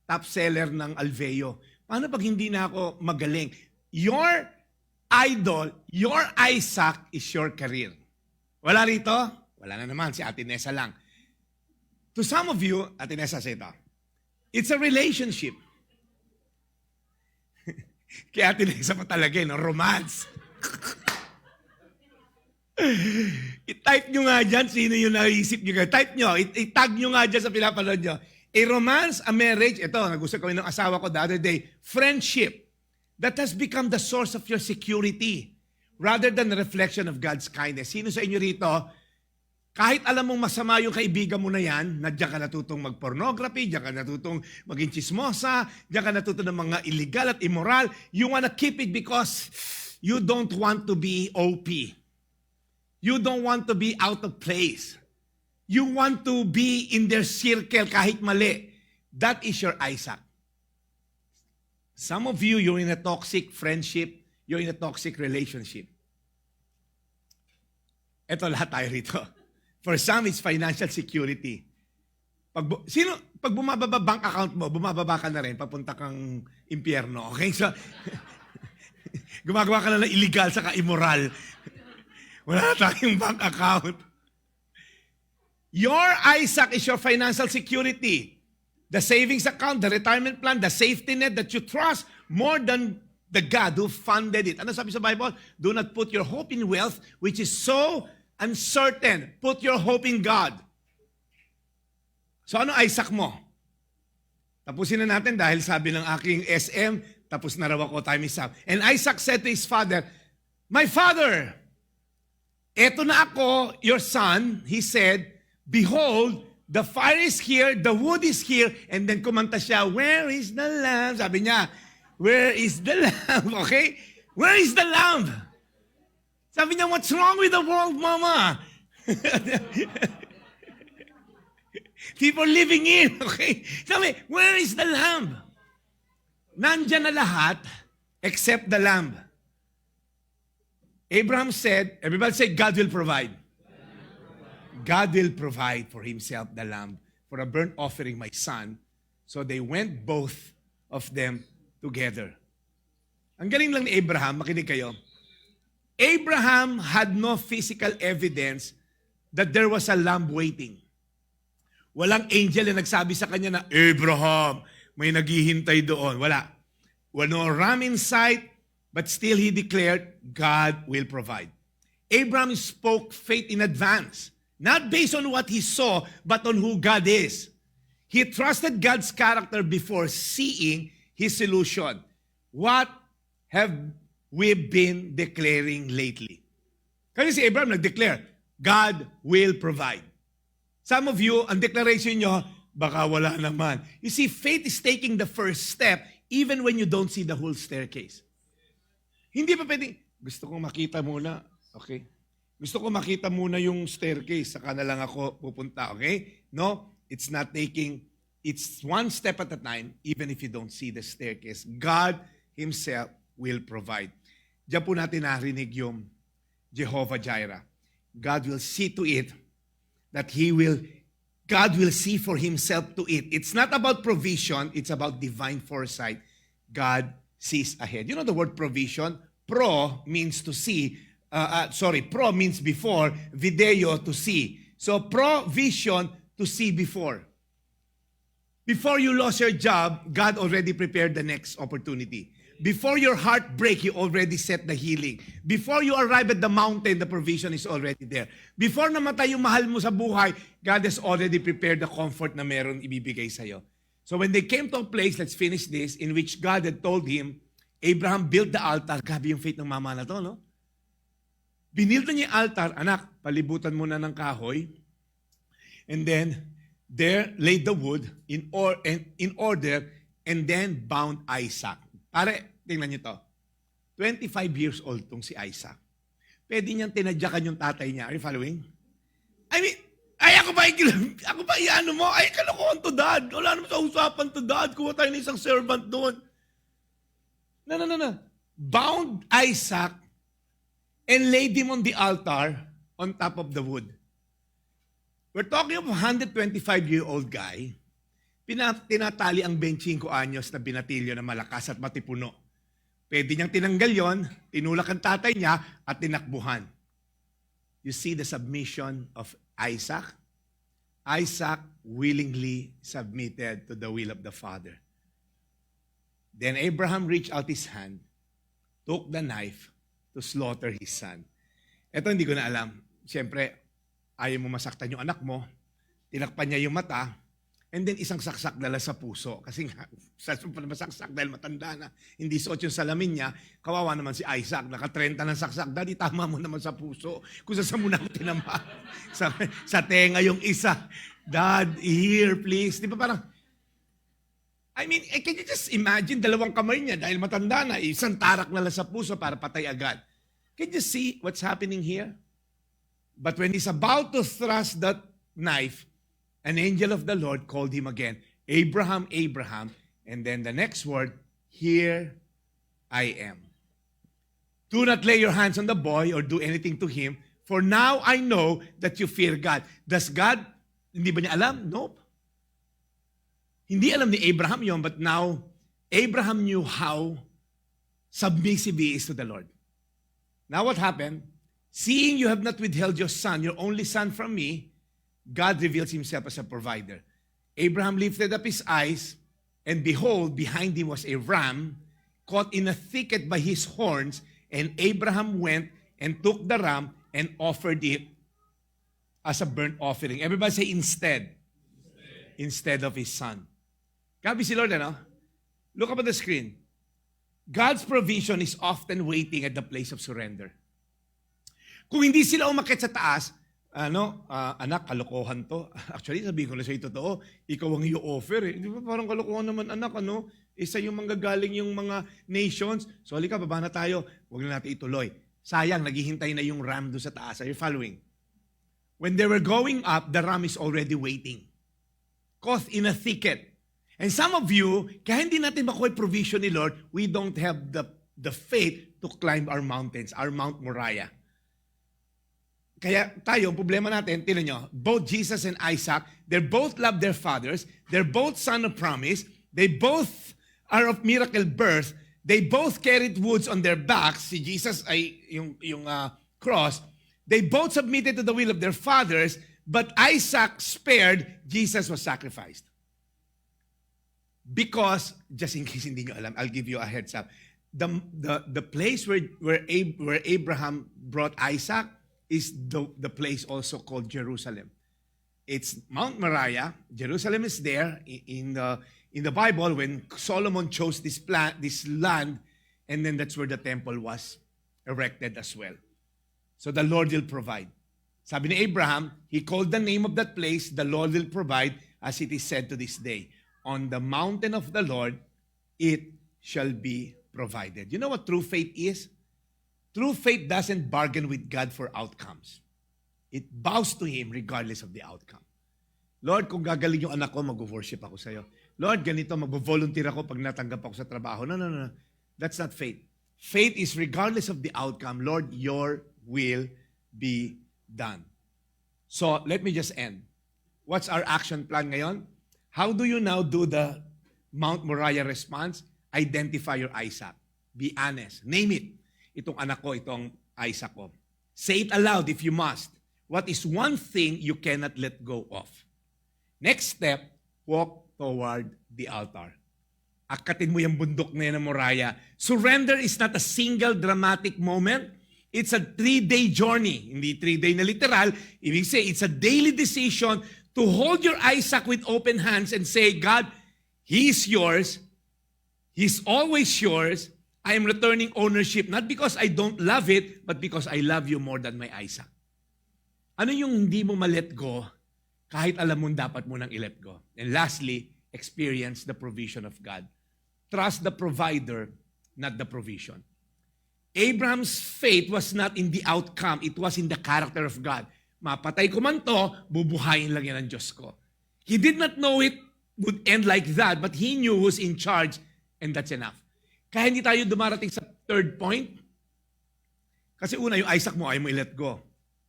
top seller ng Alveo? Paano pag hindi na ako magaling? Your idol, your Isaac is your career. Wala rito? Wala na naman, si Ate Nessa lang. To some of you, Ate Nessa sa ito, it's a relationship. Kaya Ate Nessa pa talaga, no? Romance. I-type nyo nga dyan, sino yung naisip nyo. Type nyo, i-tag nyo nga dyan sa pinapanood nyo. A romance, a marriage, ito, nag-usap kami ng asawa ko the other day, friendship that has become the source of your security rather than the reflection of God's kindness. Sino sa inyo rito, kahit alam mong masama yung kaibigan mo na yan, na diyan ka natutong mag-pornography, diyan ka natutong maging chismosa, diyan ka natutong ng mga illegal at immoral, you wanna keep it because you don't want to be OP. You don't want to be out of place. You want to be in their circle kahit mali. That is your Isaac. Some of you, you're in a toxic friendship. You're in a toxic relationship. Ito lahat tayo rito. For some, it's financial security. Pag bumababa bank account mo, bumababa ka na rin, papunta kang impyerno. Okay? So, gumagawa ka na ng illegal saka immoral. Wala na tayong bank account. Your Isaac is your financial security. The savings account, the retirement plan, the safety net that you trust more than the God who funded it. Ano sabi sa Bible? Do not put your hope in wealth, which is so uncertain. Put your hope in God. So ano Isaac mo? Tapusin na natin dahil sabi ng aking SM, tapos na raw ako, time is up. And Isaac said to his father, My father, eto na ako, your son, he said, Behold, the fire is here, the wood is here, and then kumanta siya, Where is the lamb? Sabi niya, Where is the lamb? Okay? Where is the lamb? Sabi niya, what's wrong with the world, mama? People living in, okay? Sabi, where is the lamb? Nandyan na lahat except the lamb. Abraham said, everybody say, God will provide. God will provide for himself the lamb for a burnt offering, my son. So they went both of them together. Ang galing lang ni Abraham, makinig kayo. Abraham had no physical evidence that there was a lamb waiting. Walang angel na nagsabi sa kanya na, Abraham, may naghihintay doon. Wala. No ram in sight, but still he declared, God will provide. Abraham spoke faith in advance. Not based on what he saw, but on who God is. He trusted God's character before seeing his solution. What have we been declaring lately? Kasi si Abraham nag-declare, God will provide. Some of you, ang declaration nyo, baka wala naman. You see, faith is taking the first step even when you don't see the whole staircase. Hindi pa pwedeng, gusto kong makita muna, okay? Gusto ko makita muna yung staircase, saka na lang ako pupunta, okay? No, it's not taking, it's one step at a time, even if you don't see the staircase. God Himself will provide. Diyan po natin narinig yung Jehovah Jireh. God will see to it that God will see for Himself to it. It's not about provision, it's about divine foresight. God sees ahead. You know the word provision? Pro means to see. Pro means before, video to see. So provision to see before. Before you lost your job, God already prepared the next opportunity. Before your heart break, He already set the healing. Before you arrive at the mountain, the provision is already there. Before namatay yung mahal mo sa buhay, God has already prepared the comfort na meron ibibigay sa'yo. So when they came to a place, let's finish this, in which God had told him, Abraham built the altar. Grabe yung faith ng mama na to, no? Binilta niya yung altar, anak, palibutan mo na ng kahoy. And then, there laid the wood in order, and then bound Isaac. Pare, tingnan niyo to. 25 years old tong si Isaac. Pwede niyang tinadyakan yung tatay niya. Are you following? I mean, ako ba iano mo? Ay, kalokohan to, dad. Wala naman sa usapan to, dad. Kuha tayo ng isang servant doon. No. Bound Isaac and laid him on the altar on top of the wood. We're talking of a 125-year-old guy. Tinatali ang 25 anyos na binatilyo na malakas at matipuno. Pwede niyang tinanggal yon, tinulak ang tatay niya at tinakbuhan. You see the submission of Isaac? Isaac willingly submitted to the will of the Father. Then Abraham reached out his hand, took the knife to slaughter his son. Ito hindi ko na alam. Siyempre, ayaw mo masaktan yung anak mo, tinakpan niya yung mata, and then isang saksak dala sa puso. Kasi nga, masaksak dahil matanda na. Hindi suot yung salamin niya. Kawawa naman si Isaac. Naka-30 ng saksak. Daddy, tama mo naman sa puso. Kung saan mo na tinama. sa tenga yung isa. Dad, here, please. Di ba parang, I mean, can you just imagine dalawang kamay niya dahil matanda na, isang tarak na lang sa puso para patay agad. Can you see what's happening here? But when he's about to thrust that knife, an angel of the Lord called him again, Abraham, Abraham, and then the next word, here I am. Do not lay your hands on the boy or do anything to him, for now I know that you fear God. Does God, hindi ba niya alam? Nope. Hindi alam ni Abraham yon, but now Abraham knew how submissive he is to the Lord. Now what happened? Seeing you have not withheld your son, your only son from me, God reveals himself as a provider. Abraham lifted up his eyes, and behold, behind him was a ram caught in a thicket by his horns, and Abraham went and took the ram and offered it as a burnt offering. Everybody say instead. Instead of his son. Grabe si Lord, ano? Look up at the screen. God's provision is often waiting at the place of surrender. Kung hindi sila umakyat sa taas, anak, kalokohan to. Actually, sabihin ko na sa'yo totoo, ikaw ang i-offer eh. Di ba parang kalokohan naman, anak, isa yung manggagaling yung mga nations. So, halika, baba na tayo. Huwag na natin ituloy. Sayang, naghihintay na yung ram doon sa taas. Are you following? When they were going up, the ram is already waiting. Caught in a thicket. And some of you, kaya hindi natin makuha provision ni Lord, we don't have the faith to climb our mountains, our Mount Moriah. Kaya tayo, problema natin, tingnan nyo, both Jesus and Isaac, they both love their fathers, they're both son of promise, they both are of miracle birth, they both carried woods on their backs, si Jesus ay yung cross, they both submitted to the will of their fathers, but Isaac spared, Jesus was sacrificed. Because, just in case hindi nyo alam, I'll give you a heads up, the place where Abraham brought Isaac, is the place also called Jerusalem. It's Mount Moriah. Jerusalem is there in the Bible when Solomon chose this land, and then that's where the temple was erected as well. So the Lord will provide. Sabi ni Abraham, he called the name of that place, the Lord will provide, as it is said to this day. On the mountain of the Lord, it shall be provided. You know what true faith is? True faith doesn't bargain with God for outcomes. It bows to Him regardless of the outcome. Lord, kung gagaling yung anak ko, mag-worship ako sa'yo. Lord, ganito, mag-volunteer ako pag natanggap ako sa trabaho. No. That's not faith. Faith is regardless of the outcome, Lord, your will be done. So, let me just end. What's our action plan ngayon? How do you now do the Mount Moriah response? Identify your Isaac. Be honest. Name it. Itong anak ko, itong Isaac ko. Say it aloud if you must. What is one thing you cannot let go of? Next step, walk toward the altar. Akatin mo yung bundok na yan ng Moriah. Surrender is not a single dramatic moment. It's a 3-day journey. Hindi 3-day na literal. Ibig say, it's a daily decision to hold your Isaac with open hands and say, God, He is yours. He's always yours. I am returning ownership, not because I don't love it, but because I love you more than my Isaac. Ano yung hindi mo ma-let go, kahit alam mo dapat mo nang i-let go? And lastly, experience the provision of God. Trust the provider, not the provision. Abraham's faith was not in the outcome, it was in the character of God. Mapatay ko man to, bubuhayin lang yan ng Diyos ko. He did not know it would end like that, but he knew who's in charge, and that's enough. Kaya hindi tayo dumarating sa third point. Kasi una, yung Isaac mo, ayaw mo i-let go.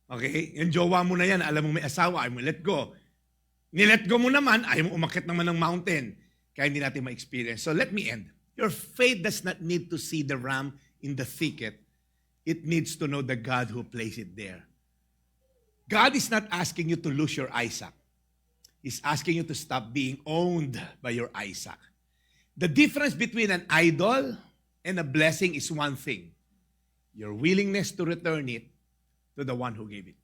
Okay? Yung jowa mo na yan, alam mo may asawa, ayaw mo i-let go. Ni-let go mo naman, ayaw mo umakyat naman ng mountain. Kaya hindi natin ma-experience. So let me end. Your faith does not need to see the ram in the thicket. It needs to know the God who placed it there. God is not asking you to lose your Isaac. He's asking you to stop being owned by your Isaac. The difference between an idol and a blessing is one thing. Your willingness to return it to the one who gave it.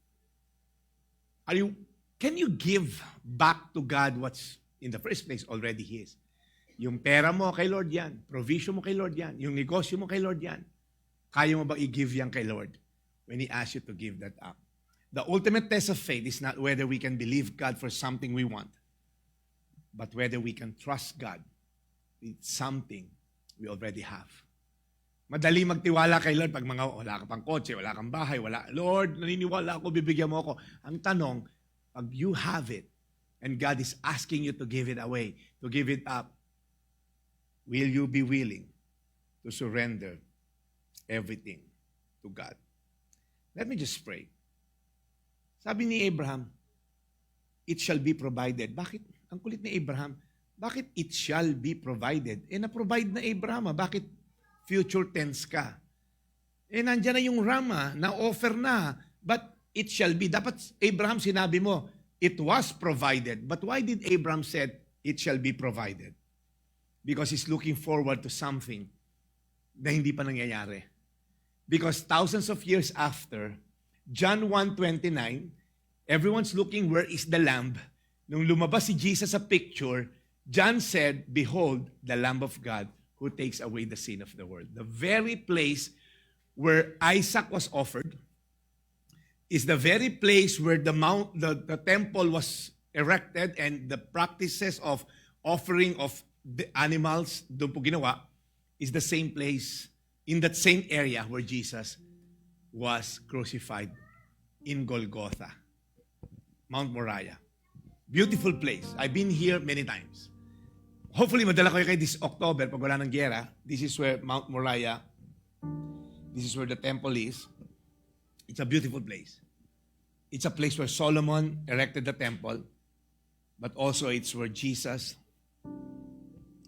Can you give back to God what's in the first place already His? Yung pera mo kay Lord yan. Provision mo kay Lord yan. Yung negosyo mo kay Lord yan. Kaya mo ba i-give yan kay Lord when He asks you to give that up? The ultimate test of faith is not whether we can believe God for something we want, but whether we can trust God with something we already have. Madali magtiwala kay Lord pag wala ka pang kotse, wala kang bahay, Lord, naniniwala ako, bibigyan mo ako. Ang tanong, pag you have it, and God is asking you to give it away, to give it up, will you be willing to surrender everything to God? Let me just pray. Sabi ni Abraham, it shall be provided. Bakit? Ang kulit ni Abraham, bakit it shall be provided? Na-provide na Abraham, bakit future tense ka? Nandyan na yung ram, na-offer na, but it shall be. Dapat Abraham sinabi mo, it was provided. But why did Abraham said, it shall be provided? Because he's looking forward to something na hindi pa nangyayari. Because thousands of years after, John 1:29, everyone's looking, where is the lamb? Nung lumabas si Jesus sa picture, John said, behold, the Lamb of God who takes away the sin of the world. The very place where Isaac was offered is the very place where the temple was erected, and the practices of offering of the animals, doon po ginawa, is the same place, in that same area where Jesus was crucified in Golgotha, Mount Moriah. Beautiful place. I've been here many times. Hopefully, madala ko kayo this October pag wala ng giyera. This is where Mount Moriah, this is where the temple is. It's a beautiful place. It's a place where Solomon erected the temple, but also it's where Jesus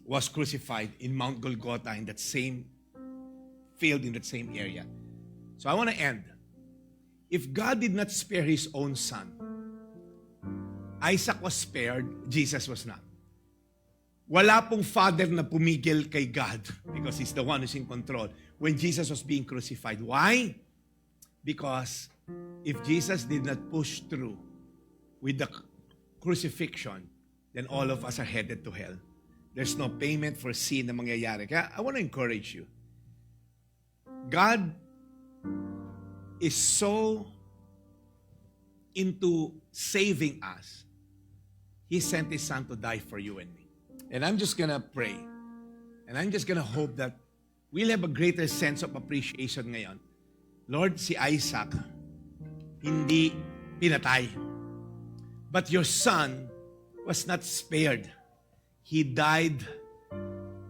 was crucified in Mount Golgotha, in that same field, in that same area. So I want to end. If God did not spare His own son, Isaac was spared, Jesus was not. Wala pong father na pumigil kay God because He's the one who's in control when Jesus was being crucified. Why? Because if Jesus did not push through with the crucifixion, then all of us are headed to hell. There's no payment for sin na mangyayari. Kaya I want to encourage you. God is so into saving us, He sent His Son to die for you and me. And I'm just gonna pray. And I'm just gonna hope that we'll have a greater sense of appreciation ngayon. Lord, si Isaac, hindi pinatay. But your son was not spared. He died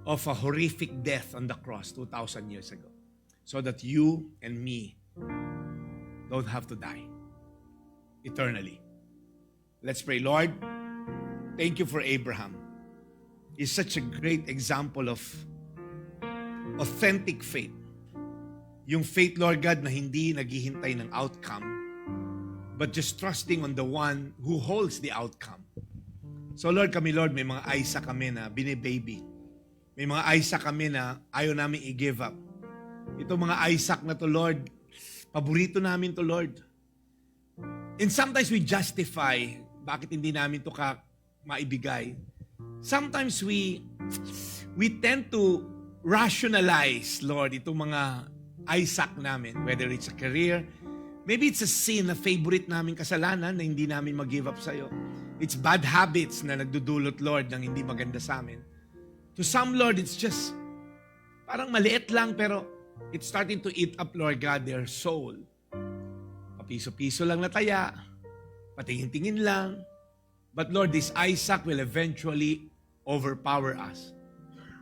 of a horrific death on the cross 2,000 years ago, so that you and me don't have to die eternally. Let's pray. Lord, thank you for Abraham. He's such a great example of authentic faith. Yung faith, Lord God, na hindi naghihintay ng outcome, but just trusting on the one who holds the outcome. So Lord, kami Lord, may mga Isaac kami na binibaby. May mga Isaac kami na ayaw namin i-give up. Ito mga Isaac na to, Lord, paborito namin to, Lord. And sometimes we justify bakit hindi namin to maibigay. Sometimes we tend to rationalize, Lord, itong mga Isaac namin, whether it's a career, maybe it's a sin na favorite namin kasalanan na hindi namin mag-give up sa'yo. It's bad habits na nagdudulot, Lord, ng hindi maganda sa amin. To some, Lord, it's just parang maliit lang pero it's starting to eat up, Lord God, their soul. Papiso-piso lang na taya, patingin-tingin lang. But Lord, this Isaac will eventually overpower us.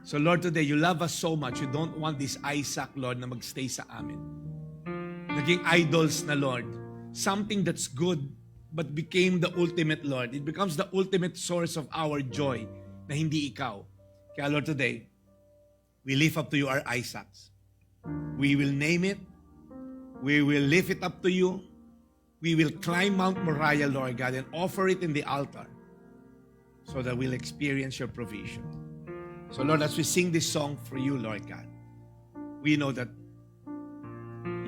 So Lord, today, you love us so much. You don't want this Isaac, Lord, na magstay sa amin. Naging idols na, Lord. Something that's good but became the ultimate, Lord. It becomes the ultimate source of our joy na hindi ikaw. Kaya Lord, today, we lift up to you our Isaacs. We will name it. We will lift it up to you. We will climb Mount Moriah, Lord God, and offer it in the altar so that we'll experience your provision. So Lord, as we sing this song for you, Lord God, we know that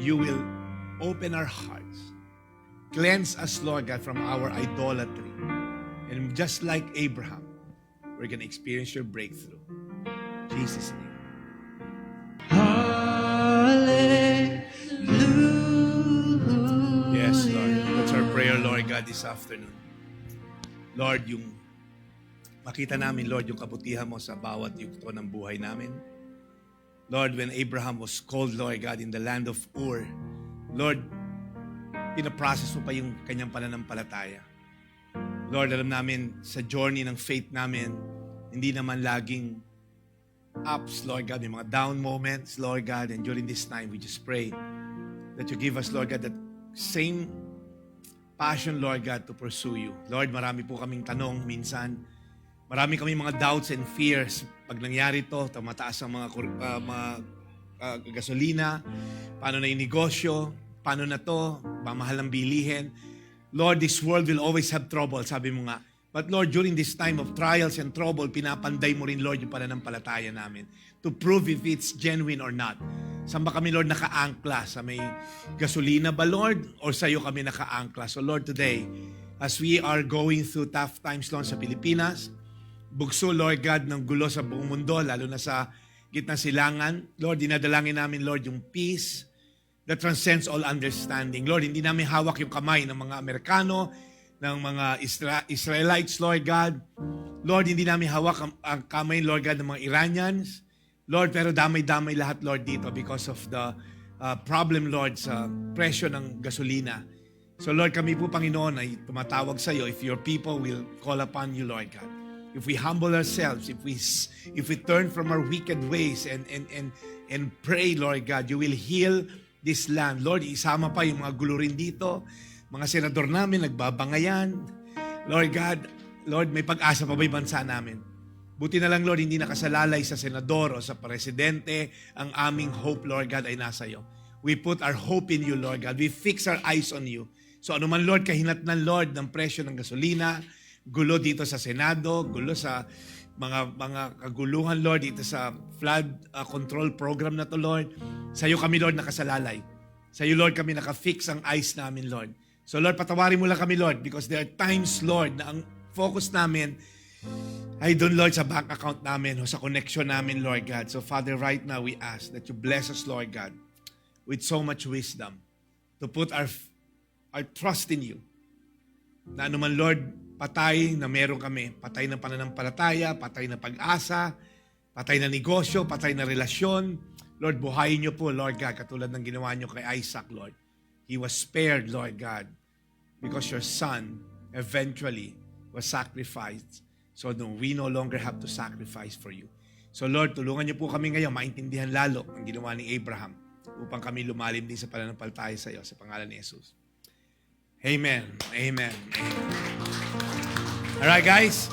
you will open our hearts. Cleanse us, Lord God, from our idolatry. And just like Abraham, we're going to experience your breakthrough. In Jesus' name. Hallelujah. Yes, Lord. That's our prayer, Lord God, this afternoon. Lord, yung makita namin, Lord, yung kabutihan mo sa bawat yugto ng buhay namin. Lord, when Abraham was called, Lord God, in the land of Ur, Lord, pinaprocess mo pa yung kanyang pananampalataya. Lord, alam namin sa journey ng faith namin, hindi naman laging ups, Lord God, may mga down moments, Lord God, and during this time, we just pray that you give us, Lord God, that same passion, Lord God, to pursue you. Lord, marami po kaming tanong minsan. Marami kaming mga doubts and fears. Pag nangyari to, mataas ang mga gasolina, paano na yung negosyo, paano na to, mamahal ang bilihin. Lord, this world will always have trouble, sabi mo nga. But Lord, during this time of trials and trouble, pinapanday mo rin, Lord, yung pananampalataya namin to prove if it's genuine or not. Saan ba kami, Lord, nakaangkla? Sa may gasolina ba, Lord? Or sa'yo kami nakaangkla? So Lord, today, as we are going through tough times, Lord, sa Pilipinas, bugso, Lord God, ng gulo sa buong mundo, lalo na sa gitna silangan, Lord, dinadalangin namin, Lord, yung peace that transcends all understanding. Lord, hindi namin hawak yung kamay ng mga Amerikano, ng mga Israelites, Lord God. Lord, hindi namin hawak ang kamay, Lord God, ng mga Iranians. Lord, pero damay-damay lahat, Lord, dito because of the problem, Lord, sa presyo ng gasolina. So, Lord, kami po, Panginoon, ay tumatawag sa iyo if your people will call upon you, Lord God. If we humble ourselves, if we turn from our wicked ways and pray, Lord God, you will heal this land. Lord, isama pa yung mga gulo rin dito. Mga senador namin, nagbabangayan. Lord God, Lord, may pag-asa pa ba yung bansa namin? Buti na lang, Lord, hindi nakasalalay sa senador o sa presidente. Ang aming hope, Lord God, ay nasa iyo. We put our hope in you, Lord God. We fix our eyes on you. So ano man, Lord, kahinatnan, Lord, ng presyo ng gasolina, gulo dito sa Senado, gulo sa mga kaguluhan, Lord, dito sa flood control program na to, Lord. Sa iyo kami, Lord, nakasalalay. Sa iyo, Lord, kami nakafix ang eyes namin, Lord. So, Lord, patawarin mo lang kami, Lord, because there are times, Lord, na ang focus namin ay doon, Lord, sa bank account namin o sa connection namin, Lord God. So, Father, right now, we ask that you bless us, Lord God, with so much wisdom to put our trust in you. Na anuman, Lord, patay na meron kami, patay na pananampalataya, patay na pag-asa, patay na negosyo, patay na relasyon. Lord, buhayin niyo po, Lord God, katulad ng ginawa niyo kay Isaac, Lord. He was spared, Lord God, because your son eventually was sacrificed. So we no longer have to sacrifice for you. So Lord, tulungan niyo po kami ngayon maintindihan lalo ang ginawa ni Abraham upang kami lumalim din sa pananampalataya sa iyo sa pangalan ni Jesus. Amen. Amen. Amen. Alright, guys.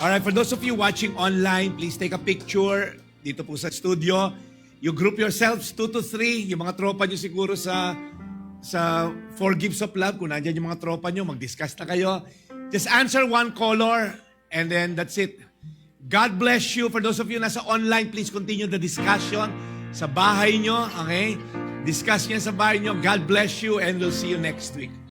Alright, for those of you watching online, please take a picture dito po sa studio. You group yourselves 2 to 3. Yung mga tropa nyo siguro sa 4 Gifts of Love, kung nandiyan yung mga tropa nyo, mag-discuss na kayo. Just answer one caller and then that's it. God bless you. For those of you nasa online, please continue the discussion sa bahay nyo. Okay? Discuss niya sa bahay nyo. God bless you and we'll see you next week.